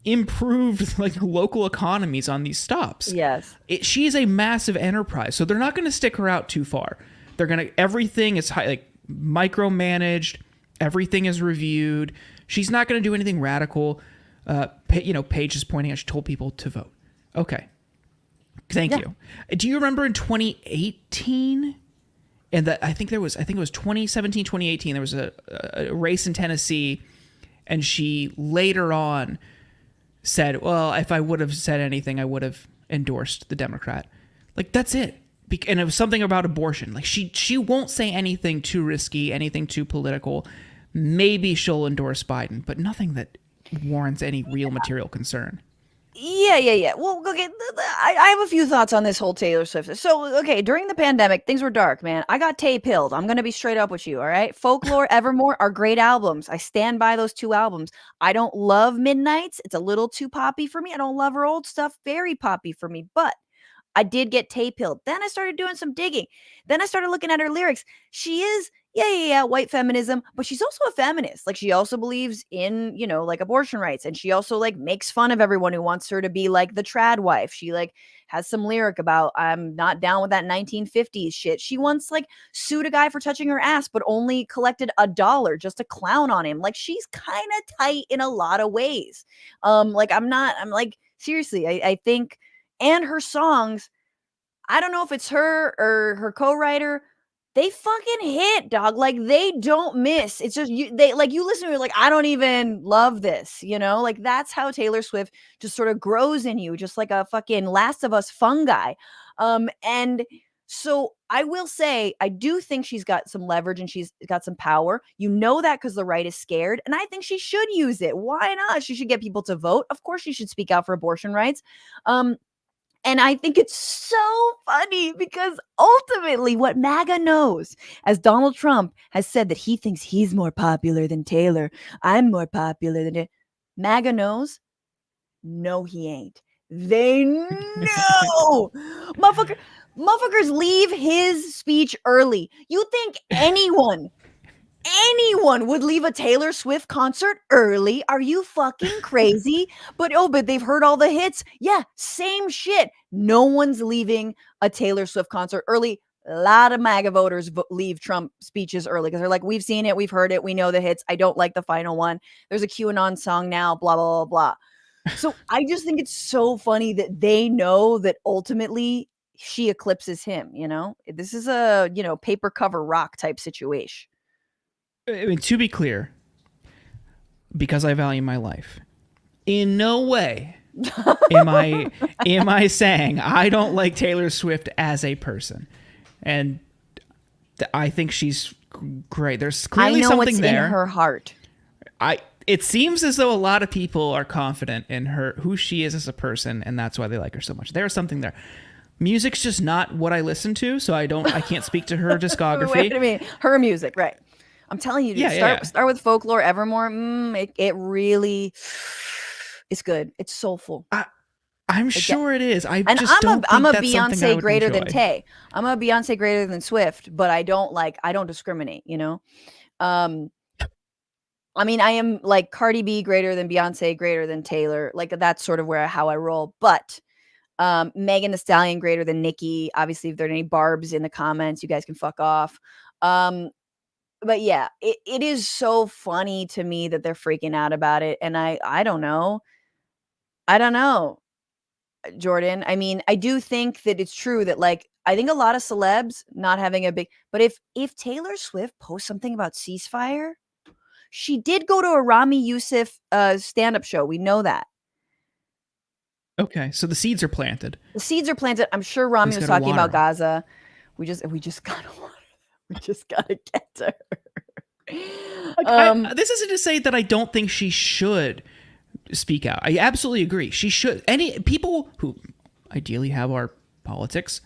improved like local economies on these stops. Yes, she is a massive enterprise, so they're not going to stick her out too far. They're gonna everything is like micromanaged. Everything is reviewed. She's not going to do anything radical. Paige is pointing out she told people to vote. Okay. Thank you. Do you remember in 2018? And I think it was 2017, 2018. There was a race in Tennessee, and she later on said, well, if I would have said anything, I would have endorsed the Democrat. Like, that's it. And it was something about abortion. Like, she won't say anything too risky, anything too political. Maybe she'll endorse Biden, but nothing that warrants any real material concern. Yeah. Well, okay, I have a few thoughts on this whole Taylor Swift. So, okay, during the pandemic, things were dark, man. I got Tay-pilled. I'm going to be straight up with you, all right? Folklore, Evermore are great albums. I stand by those two albums. I don't love Midnights. It's a little too poppy for me. I don't love her old stuff. Very poppy for me, but I did get Tay-pilled. Then I started doing some digging. Then I started looking at her lyrics. She is, white feminism, but she's also a feminist. Like, she also believes in, like abortion rights. And she also like makes fun of everyone who wants her to be like the trad wife. She like has some lyric about, I'm not down with that 1950s shit. She once like sued a guy for touching her ass, but only collected $1 just to clown on him. Like, she's kind of tight in a lot of ways. I'm like, seriously, I think, and her songs, I don't know if it's her or her co-writer, they fucking hit, dog. Like, they don't miss. It's just you listen to it like, I don't even love this, like that's how Taylor Swift just sort of grows in you, just like a fucking Last of Us fungi. And so I will say, I do think she's got some leverage and she's got some power. That because the right is scared. And I think she should use it. Why not? She should get people to vote. Of course, she should speak out for abortion rights. And I think it's so funny because ultimately what MAGA knows, as Donald Trump has said that he thinks he's more popular than Taylor, I'm more popular than it. MAGA knows, no, he ain't. They know. Motherfuckers leave his speech early. You think anyone would leave a Taylor Swift concert early? Are you fucking crazy? But they've heard all the hits. Yeah, same shit. No one's leaving a Taylor Swift concert early. A lot of MAGA voters leave Trump speeches early because they're like, we've seen it, we've heard it, we know the hits. I don't like the final one. There's a QAnon song now, blah, blah, blah, blah. So I just think it's so funny that they know that ultimately she eclipses him, This is a, paper cover rock type situation. I mean, to be clear, because I value my life, in no way am I saying I don't like Taylor Swift as a person, and I think she's great. There's clearly something what's there in her heart. It seems as though a lot of people are confident in who she is as a person, and that's why they like her so much. There's something there. Music's just not what I listen to, so I can't speak to her discography. Wait a minute, her music, right? I'm telling you, dude, start with Folklore, Evermore. It really is good. It's soulful. I'm sure it is. I'm a Beyonce greater than Tay. I'm a Beyonce greater than Swift, but I don't discriminate, I mean, I am like Cardi B greater than Beyonce, greater than Taylor. Like, that's sort of how I roll. But Megan Thee Stallion greater than Nicki. Obviously, if there are any barbs in the comments, you guys can fuck off. But yeah, it is so funny to me that they're freaking out about it. And I don't know, Jordan. I mean, I do think that it's true that, like, I think a lot of celebs not having a big, but if Taylor Swift posts something about ceasefire, she did go to a Rami Youssef stand-up show. We know that. Okay, so the seeds are planted. I'm sure Rami was talking about Gaza. We just gotta water. We just gotta get to her. This isn't to say that I don't think she should speak out. I absolutely agree. She should. Any people who ideally have our politics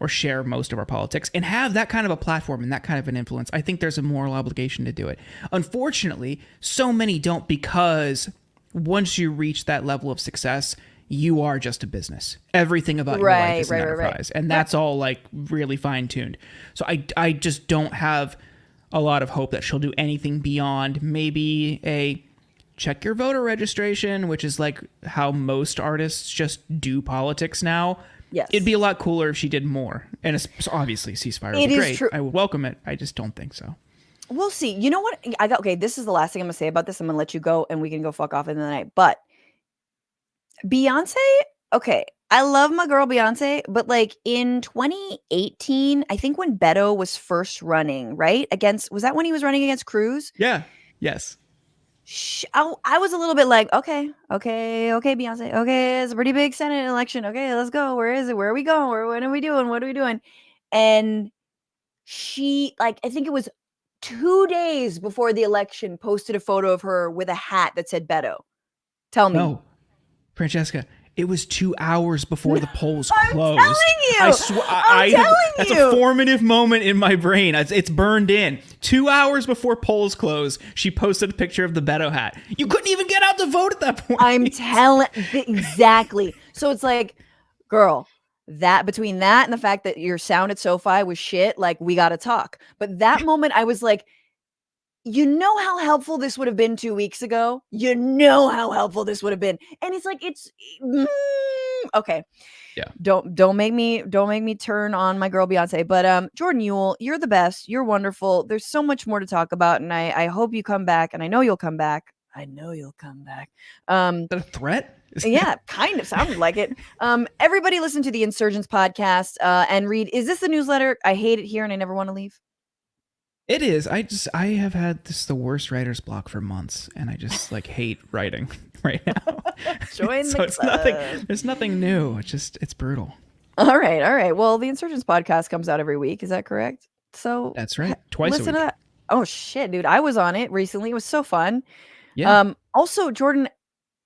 or share most of our politics and have that kind of a platform and that kind of an influence, I think there's a moral obligation to do it. Unfortunately, so many don't, because once you reach that level of success, you are just a business. Everything about your life is an enterprise. And that's all like really fine tuned. So I just don't have a lot of hope that she'll do anything beyond maybe a check your voter registration, which is like how most artists just do politics now. Yes. It'd be a lot cooler if she did more. And it's obviously ceasefire would be great. True. I would welcome it. I just don't think so. We'll see. You know what? Okay, this is the last thing I'm going to say about this. I'm going to let you go and we can go fuck off in the night. But Beyonce, okay, I love my girl Beyonce, but like in 2018, I think when Beto was first running, right? Was that when he was running against Cruz? Yeah. Yes. I was a little bit like, okay, Beyonce. Okay, it's a pretty big Senate election. Okay, let's go. Where is it? Where are we going? What are we doing? What are we doing? And she, like, I think it was 2 days before the election, posted a photo of her with a hat that said Beto. Tell me. No, Francesca, it was 2 hours before the polls closed. I'm telling you. I'm telling you. That's a formative moment in my brain. It's burned in. 2 hours before polls closed, she posted a picture of the Beto hat. You couldn't even get out to vote at that point. I'm telling exactly. So it's like, girl, that between that and the fact that your sound at SoFi was shit, like, we got to talk. But that moment, I was like, you know how helpful this would have been 2 weeks ago? You know how helpful this would have been. And it's like, okay. Yeah. Don't make me turn on my girl Beyonce. But Jordan Uhl, you're the best. You're wonderful. There's so much more to talk about. And I hope you come back. And I know you'll come back. Is that a threat? Yeah, kind of sounded like it. Everybody listen to the Insurgents podcast and read. Is this the newsletter? I hate it here and I never want to leave. It is. I have had the worst writer's block for months, and I just like hate writing right now. Join so the it's club. There's nothing new. It's brutal. All right. Well, the Insurgents podcast comes out every week. Is that correct? So that's right. Twice a week. Listen to that. Oh shit, dude! I was on it recently. It was so fun. Yeah. Also, Jordan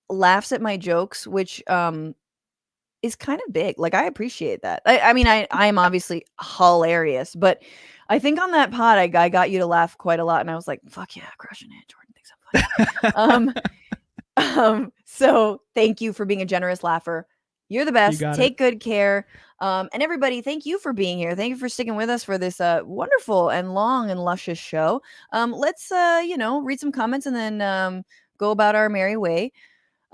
laughs at my jokes, which is kind of big. Like, I appreciate that. I mean, I'm obviously hilarious, but I think on that pod, I got you to laugh quite a lot, and I was like, "Fuck yeah, crushing it." Jordan thinks I'm funny. So thank you for being a generous laugher. You're the best. Take good care. And everybody, thank you for being here. Thank you for sticking with us for this wonderful and long and luscious show. Let's read some comments and then go about our merry way.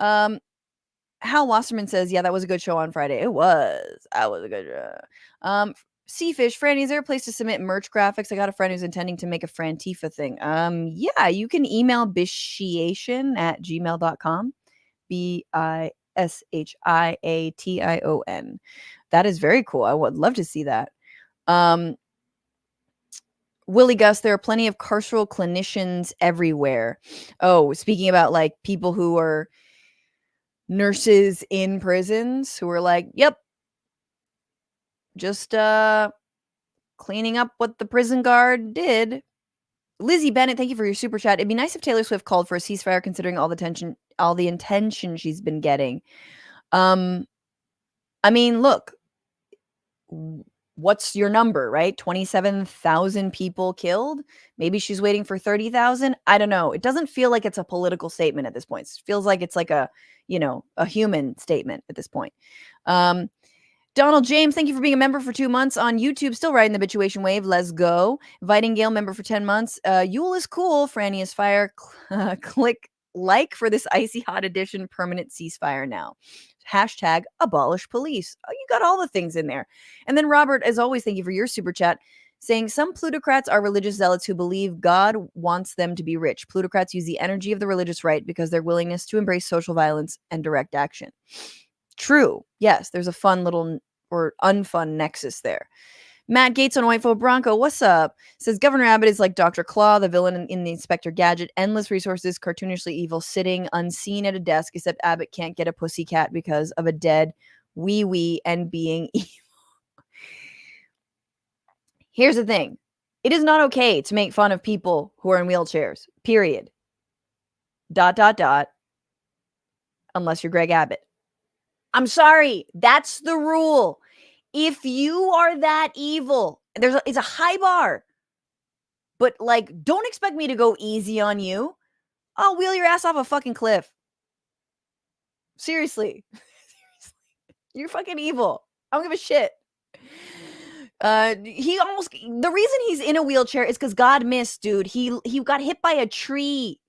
Hal Wasserman says, yeah, that was a good show on Friday. It was. That was a good show. Seafish, Franny, is there a place to submit merch graphics? I got a friend who's intending to make a Frantifa thing. Yeah, you can email bitchuation@gmail.com. BISHIATION. That is very cool. I would love to see that. Willie Gus, there are plenty of carceral clinicians everywhere. Oh, speaking about like people who are nurses in prisons who are like, yep, just cleaning up what the prison guard did. Lizzie Bennett, thank you for your super chat. It'd be nice if Taylor Swift called for a ceasefire, considering all the attention she's been getting. I mean, look, what's your number, right? 27,000 people killed. Maybe she's waiting for 30,000. I don't know. It doesn't feel like it's a political statement at this point. It feels like it's like a human statement at this point. Donald James, thank you for being a member for 2 months on YouTube. Still riding the Bitchuation wave. Let's go. Inviting Gail, member for 10 months. Yule is cool. Franny is fire. Click like for this icy hot edition permanent ceasefire now. Hashtag abolish police. Oh, you got all the things in there. And then Robert, as always, thank you for your super chat, saying some plutocrats are religious zealots who believe God wants them to be rich. Plutocrats use the energy of the religious right because their willingness to embrace social violence and direct action. True. Yes, there's a fun little or unfun nexus there. Matt Gates on Whitefo Bronco, what's up? Says Governor Abbott is like Dr. Claw, the villain in the Inspector Gadget. Endless resources, cartoonishly evil, sitting unseen at a desk, except Abbott can't get a pussycat because of a dead wee and being evil. Here's the thing. It is not okay to make fun of people who are in wheelchairs. Period. ... unless you're Greg Abbott. I'm sorry. That's the rule. If you are that evil, it's a high bar. But like, don't expect me to go easy on you. I'll wheel your ass off a fucking cliff. Seriously. You're fucking evil. I don't give a shit. The reason he's in a wheelchair is because God missed, dude. He got hit by a tree.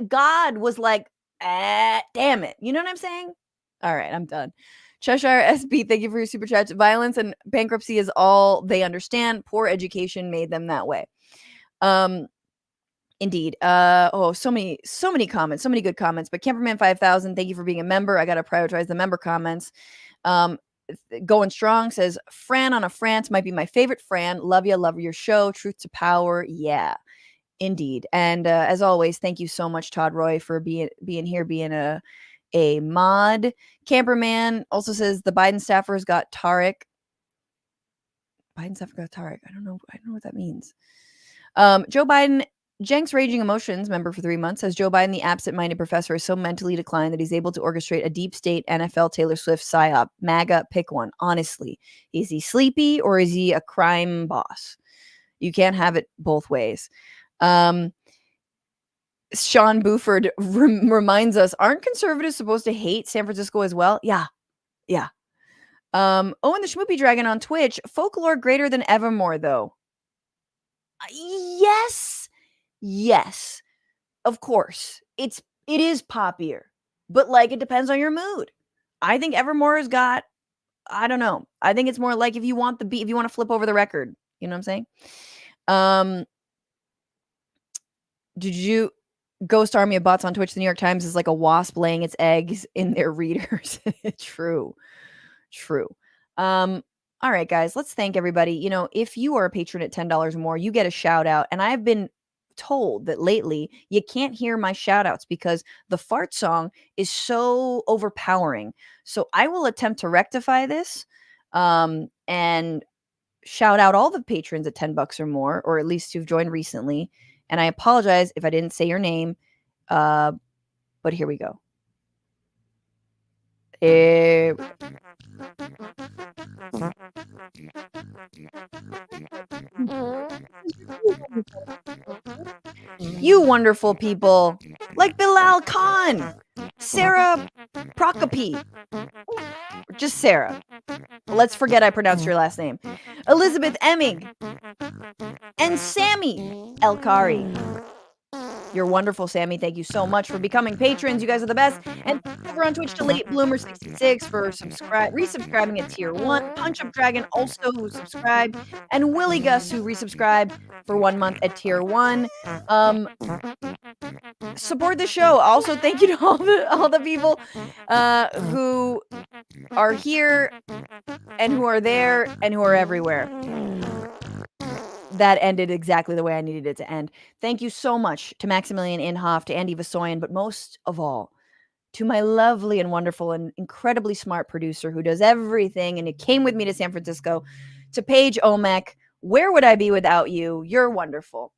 God was like, damn it. You know what I'm saying? All right, I'm done. Cheshire SB, thank you for your super chats. Violence and bankruptcy is all they understand. Poor education made them that way. Indeed. So many comments, so many good comments. But Camperman 5000, thank you for being a member. I got to prioritize the member comments. Going Strong says, Fran on a France might be my favorite Fran. Love your show. Truth to power. Yeah, indeed. And as always, thank you so much, Todd Roy, for being here, being a mod. Camperman also says the Biden staffers got Tarek. Biden staffer got Tarek. I don't know what that means. Joe Biden, Jenks Raging Emotions, member for 3 months, says Joe Biden, the absent-minded professor, is so mentally declined that he's able to orchestrate a deep state NFL Taylor Swift psyop. MAGA, pick one. Honestly, is he sleepy or is he a crime boss? You can't have it both ways. Sean Buford reminds us, aren't conservatives supposed to hate San Francisco as well? Yeah. Owen the Schmoopy Dragon on Twitch, folklore greater than Evermore, though. Yes, of course. It is poppier, but like it depends on your mood. I think Evermore has got, I don't know. I think it's more like if you want the beat, if you want to flip over the record, you know what I'm saying? Did you Ghost Army of Bots on Twitch? The New York Times is like a wasp laying its eggs in their readers. True. All right, guys, let's thank everybody. You know, if you are a patron at $10 or more, you get a shout out. And I've been told that lately you can't hear my shout outs because the fart song is so overpowering. So I will attempt to rectify this and shout out all the patrons at $10 or more, or at least who've joined recently. And I apologize if I didn't say your name, but here we go. You wonderful people like Bilal Khan, Sarah Prokopi, just Sarah. Let's forget I pronounced your last name. Elizabeth Emig and Sammy Elkari. You're wonderful, Sammy. Thank you so much for becoming patrons. You guys are the best. And over on Twitch to Late Bloomer 66 for resubscribing at tier 1. Punch Up Dragon also who subscribed, and Willie Gus who resubscribed for 1 month at tier 1. Support the show. Also, thank you to all the people who are here and who are there and who are everywhere. That ended exactly the way I needed it to end. Thank you so much to Maximillien Inhoff, to Andy Vasoyan, but most of all, to my lovely and wonderful and incredibly smart producer who does everything and it came with me to San Francisco, to Paige Oamek. Where would I be without you? You're wonderful.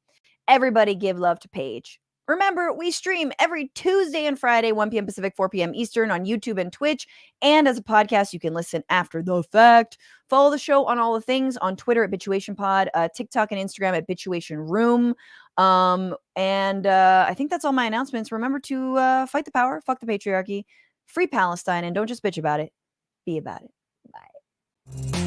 Everybody give love to Paige. Remember, we stream every Tuesday and Friday, 1 p.m. Pacific, 4 p.m. Eastern on YouTube and Twitch. And as a podcast, you can listen after the fact. Follow the show on all the things on Twitter at Bitchuation Pod, TikTok and Instagram at Bitchuation Room. And I think that's all my announcements. Remember to fight the power, fuck the patriarchy, free Palestine, and don't just bitch about it. Be about it. Bye.